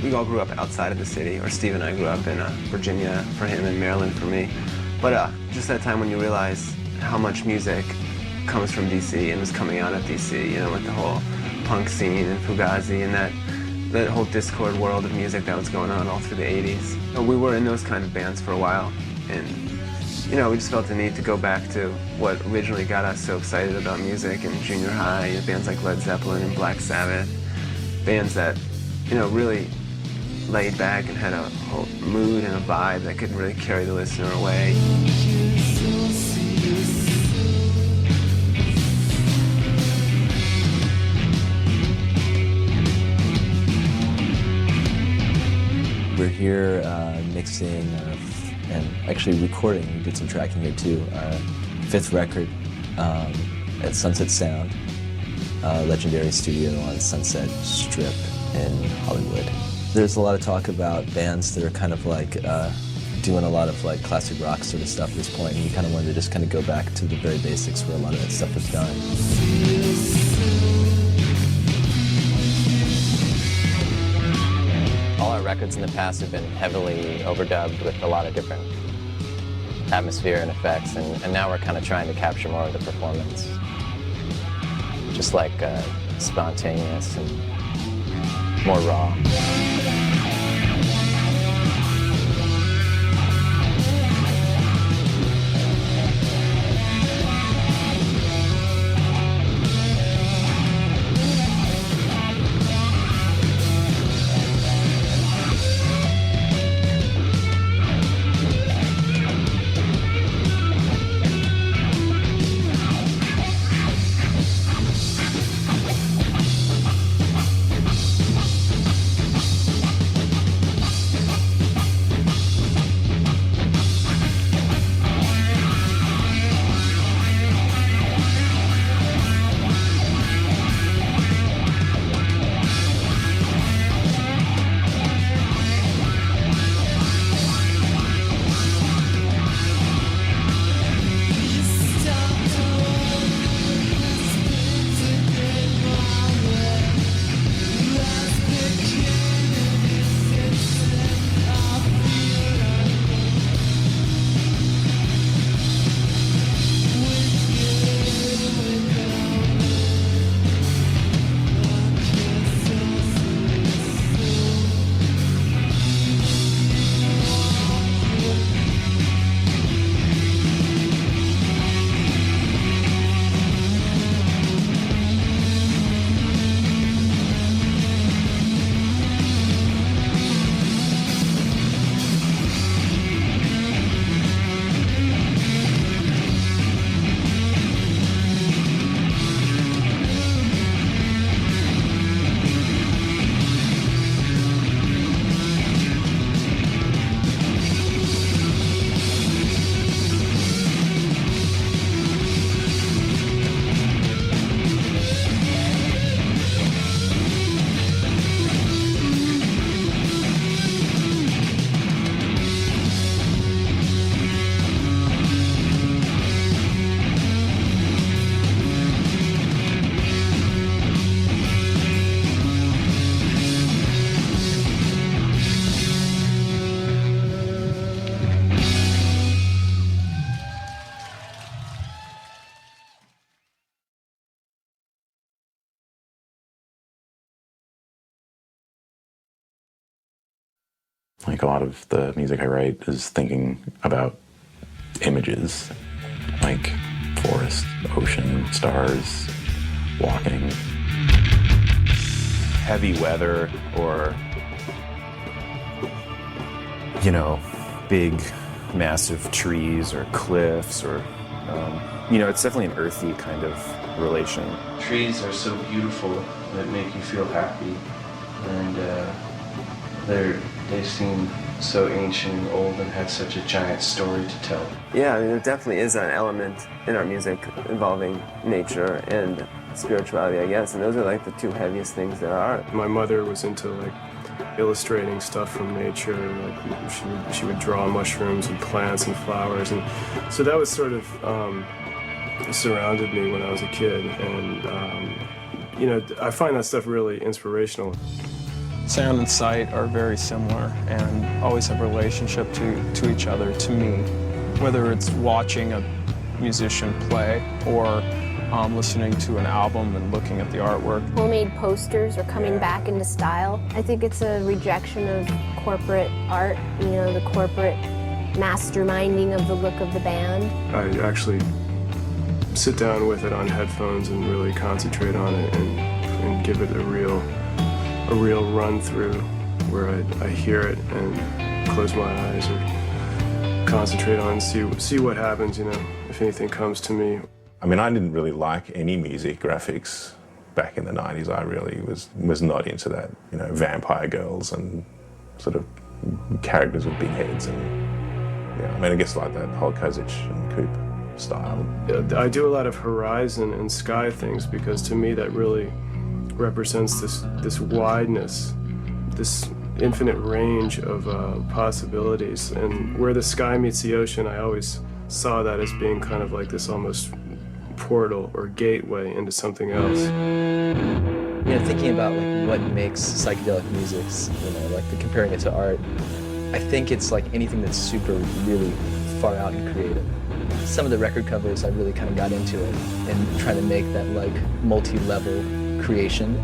We all grew up outside of the city, or Steve and I grew up in Virginia for him and Maryland for me. But just that time when you realize how much music comes from DC and was coming out of DC, you know, with the whole punk scene and Fugazi and that whole Discord world of music that was going on all through the 80s. We were in those kind of bands for a while, and we just felt the need to go back to what originally got us so excited about music in junior high, bands like Led Zeppelin and Black Sabbath, bands that, really laid back and had a whole mood and a vibe that could really carry the listener away. We're here mixing and actually recording. We did some tracking here too. Our 5th record at Sunset Sound, legendary studio on Sunset Strip in Hollywood. There's a lot of talk about bands that are kind of like doing a lot of like classic rock sort of stuff at this point, and we kind of wanted to just kind of go back to the very basics where a lot of that stuff was done. All our records in the past have been heavily overdubbed with a lot of different atmosphere and effects, and now we're kind of trying to capture more of the performance. Just like spontaneous and more raw. Like a lot of the music I write is thinking about images, like forest, ocean, stars, walking. Heavy weather or, big, massive trees or cliffs or, it's definitely an earthy kind of relation. Trees are so beautiful that make you feel happy, and they seem so ancient and old and had such a giant story to tell. Yeah, there definitely is an element in our music involving nature and spirituality, I guess, and those are like the two heaviest things there are. My mother was into like illustrating stuff from nature, like she would draw mushrooms and plants and flowers, and so that was sort of surrounded me when I was a kid, and I find that stuff really inspirational. Sound and sight are very similar and always have a relationship to each other, to me. Whether it's watching a musician play or listening to an album and looking at the artwork. Homemade posters are coming back into style. I think it's a rejection of corporate art, you know, the corporate masterminding of the look of the band. I actually sit down with it on headphones and really concentrate on it and give it a real run through where I hear it and close my eyes or concentrate on and see what happens, you know, if anything comes to me. I mean, I didn't really like any music graphics back in the 90s. I really was not into that, you know, vampire girls and sort of characters with big heads and, yeah, I mean, I guess like that whole Kozic and Coop style. I do a lot of horizon and sky things because to me that really represents this wideness, this infinite range of possibilities. And where the sky meets the ocean, I always saw that as being kind of like this almost portal or gateway into something else. You know, thinking about like what makes psychedelic music, you know, like comparing it to art, I think it's like anything that's super really far out and creative. Some of the record covers I really kind of got into it and trying to make that like multi-level creation.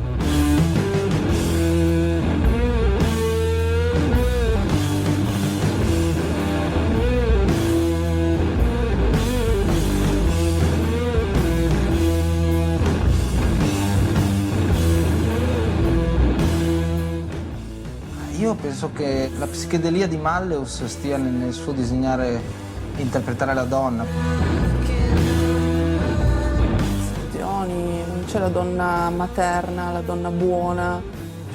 Io penso che la psichedelia di Malleus stia nel suo disegnare e interpretare la donna. Non c'è la donna materna, la donna buona,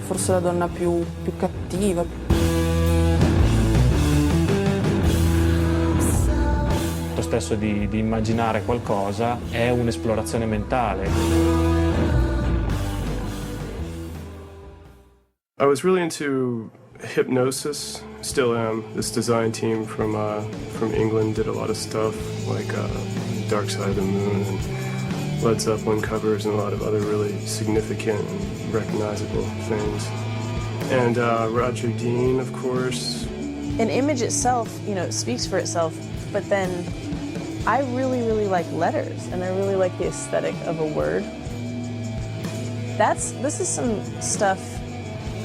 forse la donna più cattiva. Lo stesso di immaginare qualcosa è un'esplorazione mentale. I was really into hypnosis, still am. This design team from England did a lot of stuff like Dark Side of the Moon and Led Zeppelin covers and a lot of other really significant and recognizable things. And Roger Dean, of course. An image itself, you know, speaks for itself, but then I really, really like letters and I really like the aesthetic of a word. This is some stuff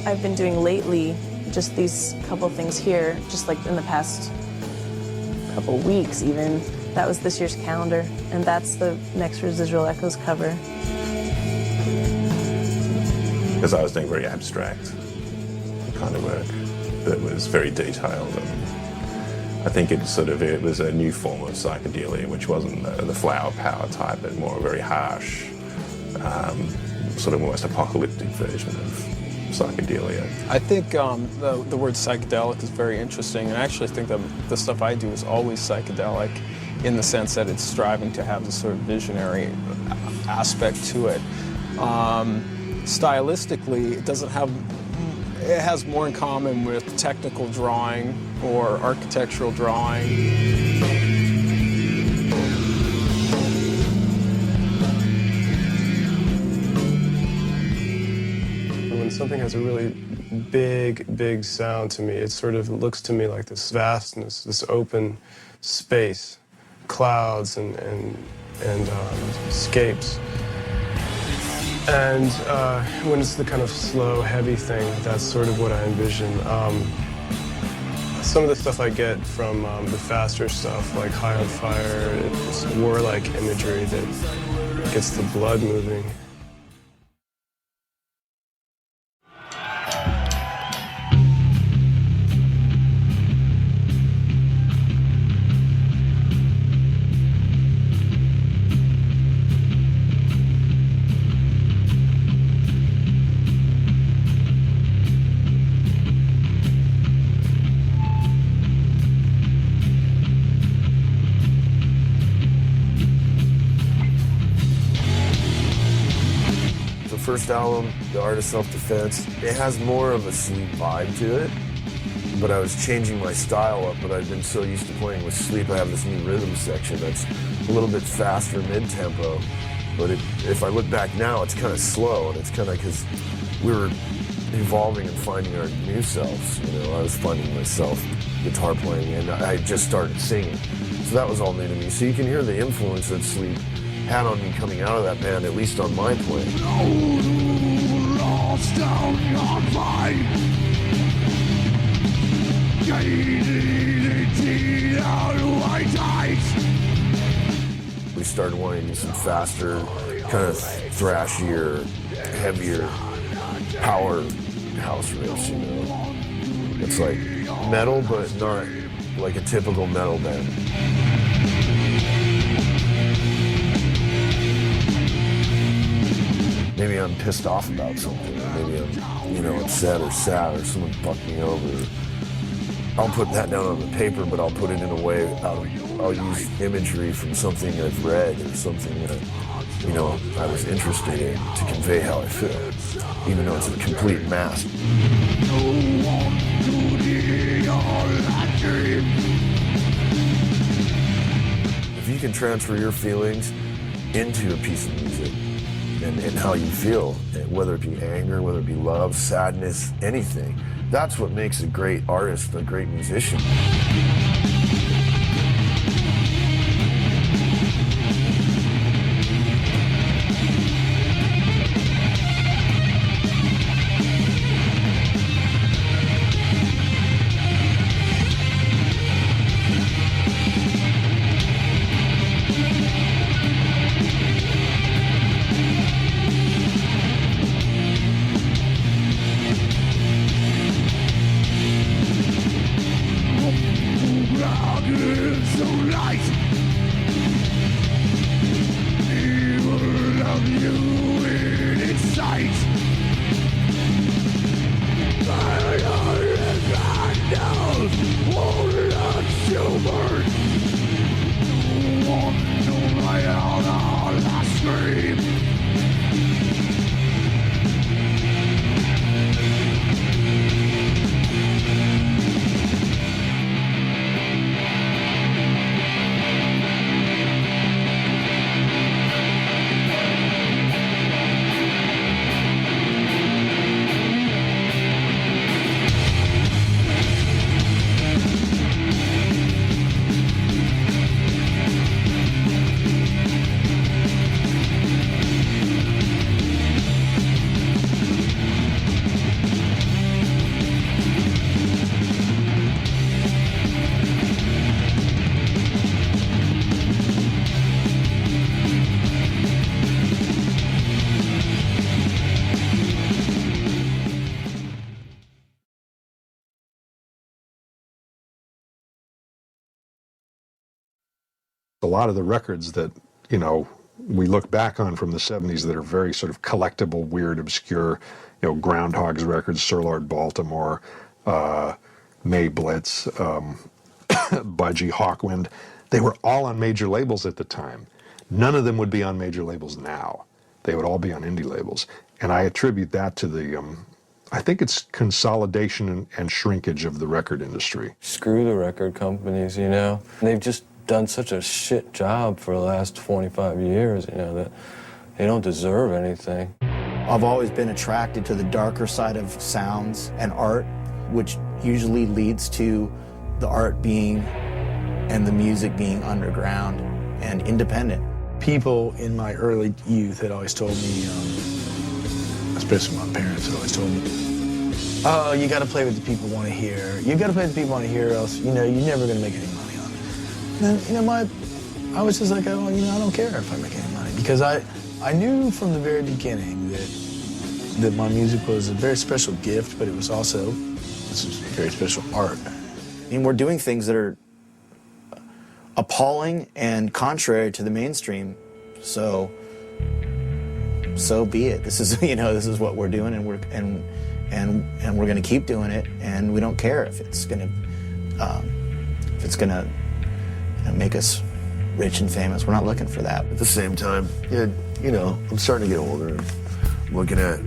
I've been doing lately, just these couple things here, just like in the past couple weeks even. That was this year's calendar, and that's the next Residual Echoes cover. Because I was doing very abstract kind of work that was very detailed, and I think it was a new form of psychedelia, which wasn't the flower power type, but more a very harsh, sort of almost apocalyptic version of psychedelia. I think the word psychedelic is very interesting, and I actually think that the stuff I do is always psychedelic in the sense that it's striving to have this sort of visionary aspect to it. Stylistically, it has more in common with technical drawing or architectural drawing. Something has a really big sound to me. It sort of looks to me like this vastness, this open space, clouds and escapes. And when it's the kind of slow, heavy thing, that's sort of what I envision. Some of the stuff I get from the faster stuff, like High on Fire, it's warlike imagery that gets the blood moving. First album, The Art of Self-Defense, it has more of a Sleep vibe to it, but I was changing my style up, but I've been so used to playing with Sleep, I have this new rhythm section that's a little bit faster mid-tempo, but if I look back now, it's kind of slow, and it's kind of because we were evolving and finding our new selves, you know. I was finding myself guitar playing, and I just started singing, so that was all new to me. So you can hear the influence that Sleep had on me coming out of that band, at least on my play. We started wanting to do some faster, kind of thrashier, heavier power house riffs, you know. It's like metal, but not like a typical metal band. Maybe I'm pissed off about something, or maybe I'm, you know, upset or sad, or someone fucked me over. I'll put that down on the paper, but I'll put it in a way, I'll use imagery from something I've read or something that, you know, I was interested in to convey how I feel, even though it's a complete mask. If you can transfer your feelings into a piece of music and how you feel, whether it be anger, whether it be love, sadness, anything, that's what makes a great artist, a great musician. A lot of the records that, you know, we look back on from the 70s that are very sort of collectible, weird, obscure, you know, Groundhog's records, Sir Lord Baltimore, May Blitz, Budgie, Hawkwind, they were all on major labels at the time. None of them would be on major labels now. They would all be on indie labels. And I attribute that to the, I think it's consolidation and shrinkage of the record industry. Screw the record companies, you know. They've just done such a shit job for the last 25 years, you know, that they don't deserve anything. I've always been attracted to the darker side of sounds and art, which usually leads to the art being and the music being underground and independent. People in my early youth had always told me, especially my parents had always told me, oh, you gotta play what the people want to hear. You gotta play what the people want to hear, or else, you know, you're never gonna make any money on it. And then, you know, I was just like, oh, you know, I don't care if I make any money, because I knew from the very beginning that my music was a very special gift, but it was also very special art. I mean, we're doing things that are appalling and contrary to the mainstream, so be it. This is, you know, this is what we're doing, and we're going to keep doing it, and we don't care if it's going to make us rich and famous. We're not looking for that. At the same time, you know, I'm starting to get older and looking at,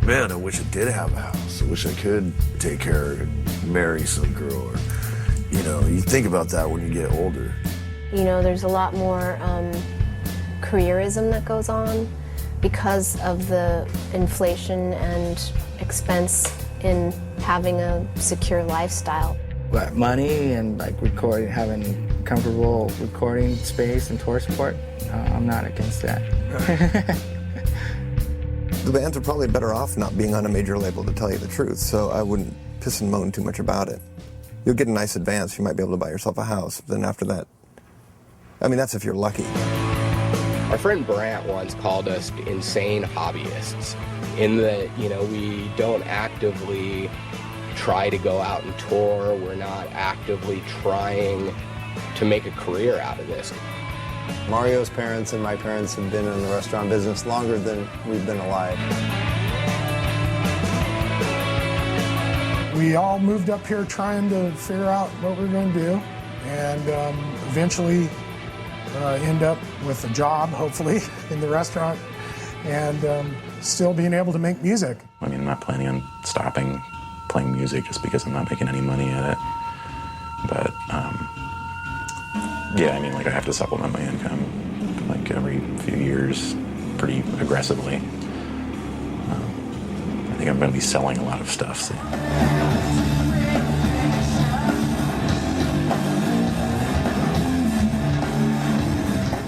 man, I wish I did have a house. I wish I could take care and marry some girl. Or, you know, you think about that when you get older. You know, there's a lot more careerism that goes on because of the inflation and expense in having a secure lifestyle. But money and like recording, having comfortable recording space and tour support, I'm not against that. The bands are probably better off not being on a major label, to tell you the truth, so I wouldn't piss and moan too much about it. You'll get a nice advance, you might be able to buy yourself a house, then after that, I mean, that's if you're lucky. Our friend Brant once called us insane hobbyists, in that, you know, we don't actively try to go out and tour, we're not actively trying to make a career out of this. Mario's parents and my parents have been in the restaurant business longer than we've been alive. We all moved up here trying to figure out what we were going to do, and eventually end up with a job, hopefully, in the restaurant, and still being able to make music. I mean, I'm not planning on stopping playing music just because I'm not making any money at it. But, yeah, I mean, like, I have to supplement my income, like, every few years pretty aggressively. I think I'm going to be selling a lot of stuff soon.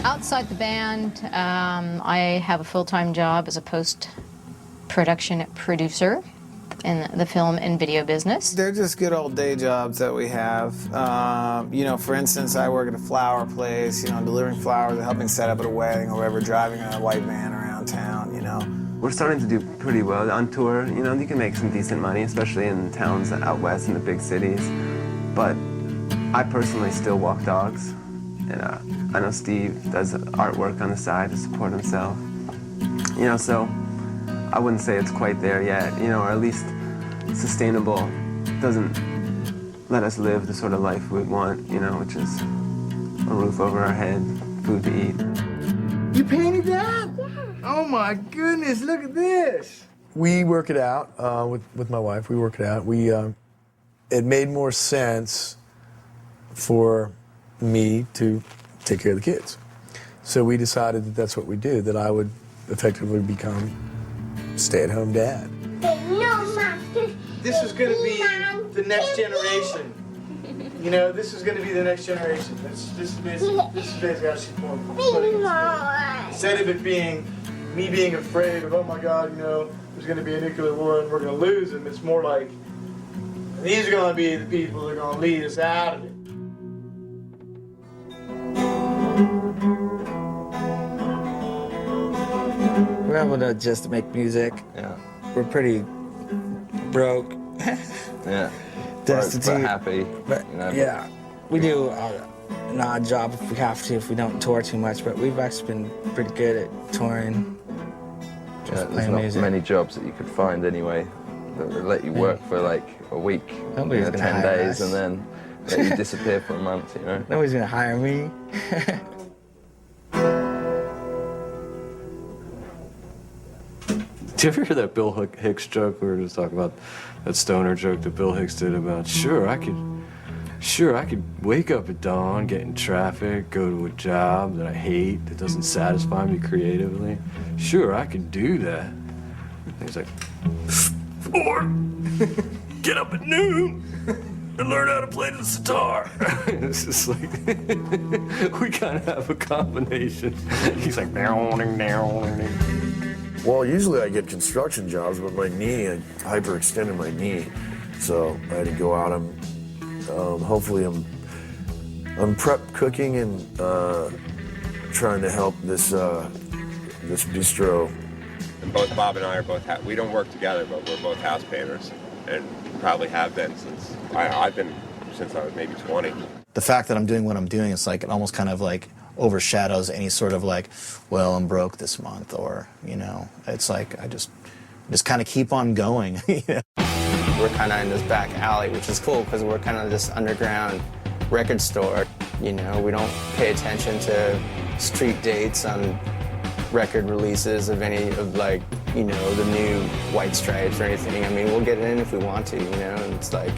Outside the band, I have a full-time job as a post-production producer in the film and video business. They're just good old day jobs that we have. You know, for instance, I work at a flower place, you know, delivering flowers or helping set up at a wedding or whatever, driving a white van around town, you know. We're starting to do pretty well on tour. You know, you can make some decent money, especially in towns out west in the big cities. But I personally still walk dogs. And I know Steve does artwork on the side to support himself. You know, so I wouldn't say it's quite there yet, you know, or at least sustainable. Doesn't let us live the sort of life we'd want, you know, which is a roof over our head, food to eat. You painted that? Yeah. Oh my goodness, look at this. We work it out with my wife. We work it out. It made more sense for me to take care of the kids. So we decided that that's what we do, that I would effectively become stay-at-home dad. This is going to be the next generation. You know, this is going to be the next generation. This is basically how she's born. Instead of it being me being afraid of, oh my God, you know, there's going to be a nuclear war and we're going to lose them, it's more like, these are going to be the people that are going to lead us out of it. We're able to just make music. Yeah. We're pretty broke. Yeah. Destitute. But happy. But, you know, yeah. We do an odd job if we have to, if we don't tour too much, but we've actually been pretty good at touring. Just there's not music. many jobs that you could find anyway that would let you work for like a week, Nobody's you know, gonna 10 hire days, us. and then let you disappear for a month, you know? Nobody's gonna hire me. Do you ever hear that Bill Hicks joke? We were just talking about that stoner joke that Bill Hicks did about, sure, I could wake up at dawn, get in traffic, go to a job that I hate, that doesn't satisfy me creatively. Sure, I could do that. And he's like, or get up at noon and learn how to play the sitar. It's just like, we kind of have a combination. He's like, Well, usually I get construction jobs, but my knee, I hyperextended my knee, so I had to go out. Hopefully I'm prep cooking and trying to help this this bistro. And both Bob and I are we don't work together, but we're both house painters, and probably have been since I've been since I was maybe 20. The fact that I'm doing what I'm doing, it's like it almost kind of like overshadows any sort of like, well, I'm broke this month, or, you know, it's like I just kind of keep on going. You know? We're kind of in this back alley, which is cool because we're kind of this underground record store. You know, we don't pay attention to street dates on record releases of any of, like, you know, the new White Stripes or anything. I mean, we'll get in if we want to, you know, and it's like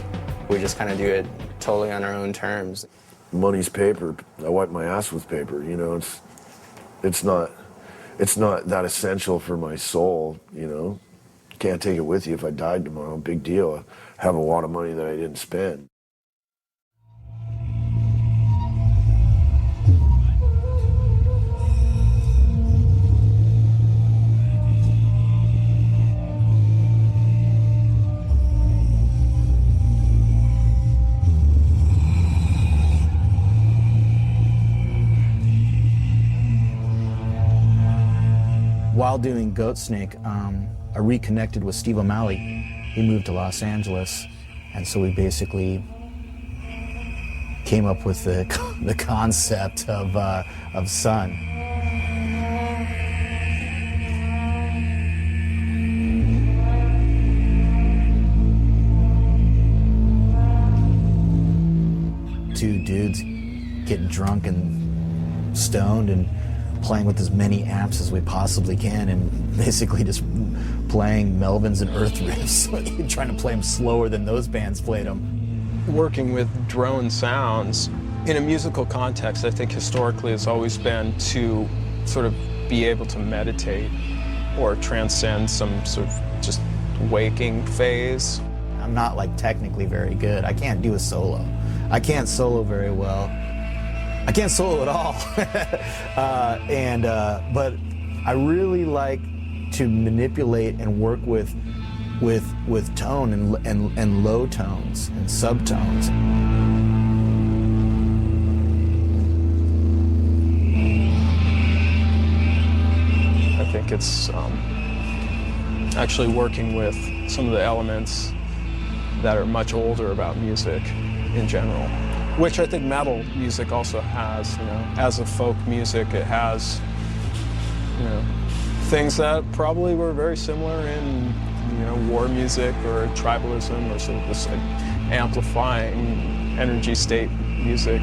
we just kind of do it totally on our own terms. Money's paper. I wipe my ass with paper. You know, it's not that essential for my soul. You know, can't take it with you if I died tomorrow. Big deal. I have a lot of money that I didn't spend. While doing Goat Snake, I reconnected with Steve O'Malley. He moved to Los Angeles, and so we basically came up with the concept of Sun. Two dudes getting drunk and stoned and playing with as many amps as we possibly can, and basically just playing Melvins and Earth riffs, trying to play them slower than those bands played them. Working with drone sounds in a musical context, I think historically it's always been to sort of be able to meditate or transcend some sort of just waking phase. I'm not like technically very good. I can't do a solo. I can't solo very well. I can't solo at all. But I really like to manipulate and work with tone and low tones and subtones. I think it's actually working with some of the elements that are much older about music in general, which I think metal music also has. You know, as a folk music, it has, you know, things that probably were very similar in, you know, war music or tribalism or sort of this like, amplifying energy state music.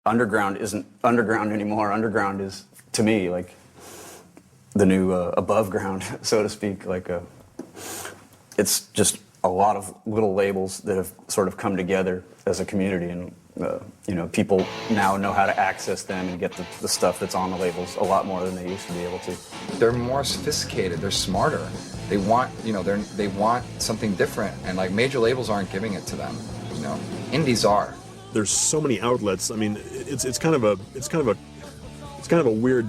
Underground isn't underground anymore. Underground is, to me, like the new above ground, so to speak. Like it's just a lot of little labels that have sort of come together as a community, and you know, people now know how to access them and get the stuff that's on the labels a lot more than they used to be able to. They're more sophisticated. They're smarter. They want, you know, they want something different, and like major labels aren't giving it to them. You know, indies are. There's so many outlets. I mean, it's kind of a weird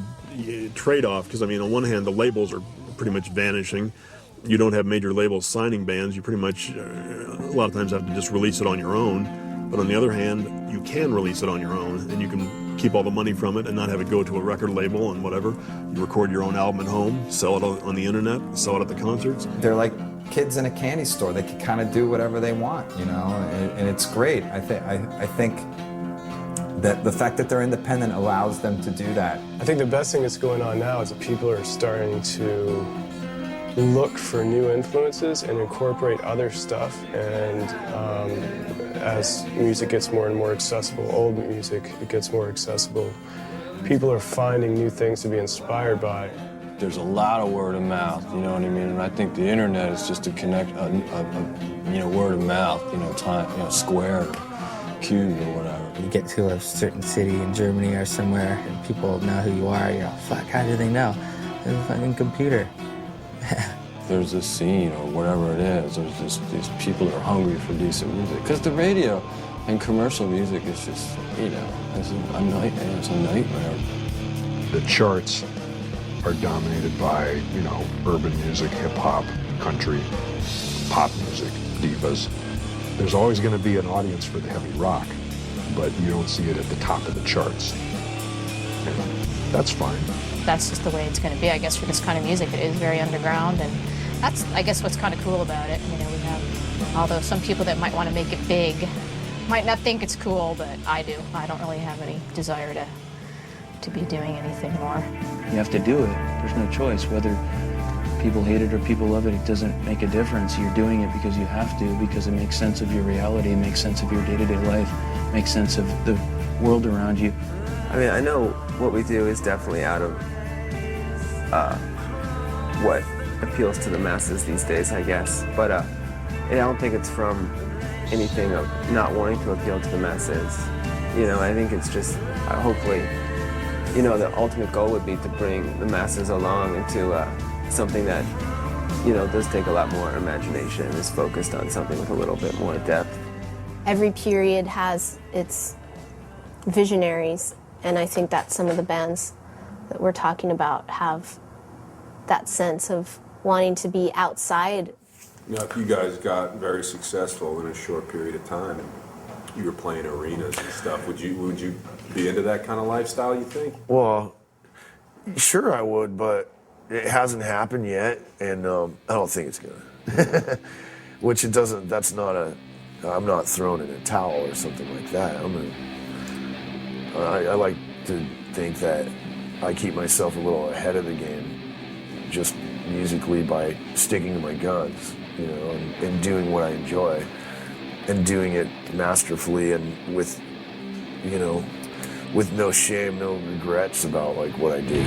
trade-off, because I mean, on one hand, the labels are pretty much vanishing. You don't have major labels signing bands. You pretty much a lot of times have to just release it on your own. But on the other hand, you can release it on your own, and you can keep all the money from it and not have it go to a record label and whatever. You record your own album at home, sell it on the internet, sell it at the concerts. They're like kids in a candy store. They can kind of do whatever they want, you know, and it's great. I think that the fact that they're independent allows them to do that. I think the best thing that's going on now is that people are starting to look for new influences and incorporate other stuff. And as music gets more and more accessible, old music, it gets more accessible, people are finding new things to be inspired by. There's a lot of word of mouth, you know what I mean? And I think the internet is just to connect word of mouth, square or cube or whatever. You get to a certain city in Germany or somewhere and people know who you are, you're like, fuck, how do they know? There's a fucking computer. There's this scene or whatever it is, there's just these people that are hungry for decent music. Because the radio and commercial music is just, it's a nightmare. The charts are dominated by, urban music, hip-hop, country, pop music, divas. There's always going to be an audience for the heavy rock, but you don't see it at the top of the charts. And that's fine. That's just the way it's going to be, I guess, for this kind of music. It is very underground, and that's, I guess, what's kind of cool about it. We have, although some people that might want to make it big might not think it's cool, but I do. I don't really have any desire to be doing anything more. You have to do it. There's no choice. Whether people hate it or people love it, it doesn't make a difference. You're doing it because you have to, because it makes sense of your reality, it makes sense of your day-to-day life, it makes sense of the world around you. I mean, I know what we do is definitely out of what appeals to the masses these days, I guess. But I don't think it's from anything of not wanting to appeal to the masses. I think it's just, hopefully, the ultimate goal would be to bring the masses along into something that, does take a lot more imagination and is focused on something with a little bit more depth. Every period has its visionaries, and I think that some of the bands that we're talking about have that sense of wanting to be outside. If you guys got very successful in a short period of time, you were playing arenas and stuff, would you be into that kind of lifestyle, you think? Well, sure I would, but it hasn't happened yet, and I don't think it's gonna. Which it doesn't, I'm not throwing in a towel or something like that. I like to think that I keep myself a little ahead of the game, just musically, by sticking to my guns, and doing what I enjoy, and doing it masterfully and with no shame, no regrets about what I do.